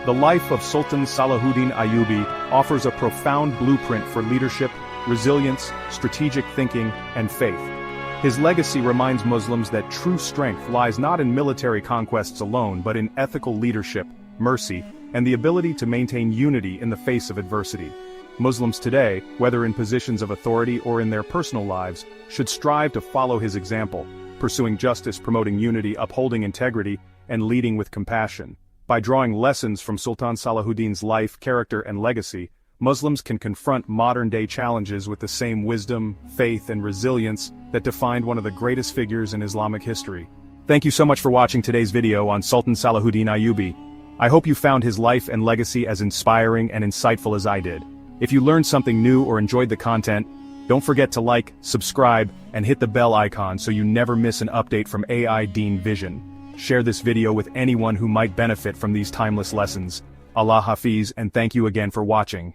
The life of Sultan Salahuddin Ayyubi offers a profound blueprint for leadership, resilience, strategic thinking, and faith. His legacy reminds Muslims that true strength lies not in military conquests alone but in ethical leadership, mercy, and the ability to maintain unity in the face of adversity. Muslims today, whether in positions of authority or in their personal lives, should strive to follow his example, pursuing justice, promoting unity, upholding integrity, and leading with compassion. By drawing lessons from Sultan Salahuddin's life, character, and legacy, Muslims can confront modern-day challenges with the same wisdom, faith, and resilience that defined one of the greatest figures in Islamic history. Thank you so much for watching today's video on Sultan Salahuddin Ayyubi. I hope you found his life and legacy as inspiring and insightful as I did. If you learned something new or enjoyed the content, don't forget to like, subscribe, and hit the bell icon so you never miss an update from AI Deen Vision. Share this video with anyone who might benefit from these timeless lessons. Allah Hafiz, and thank you again for watching.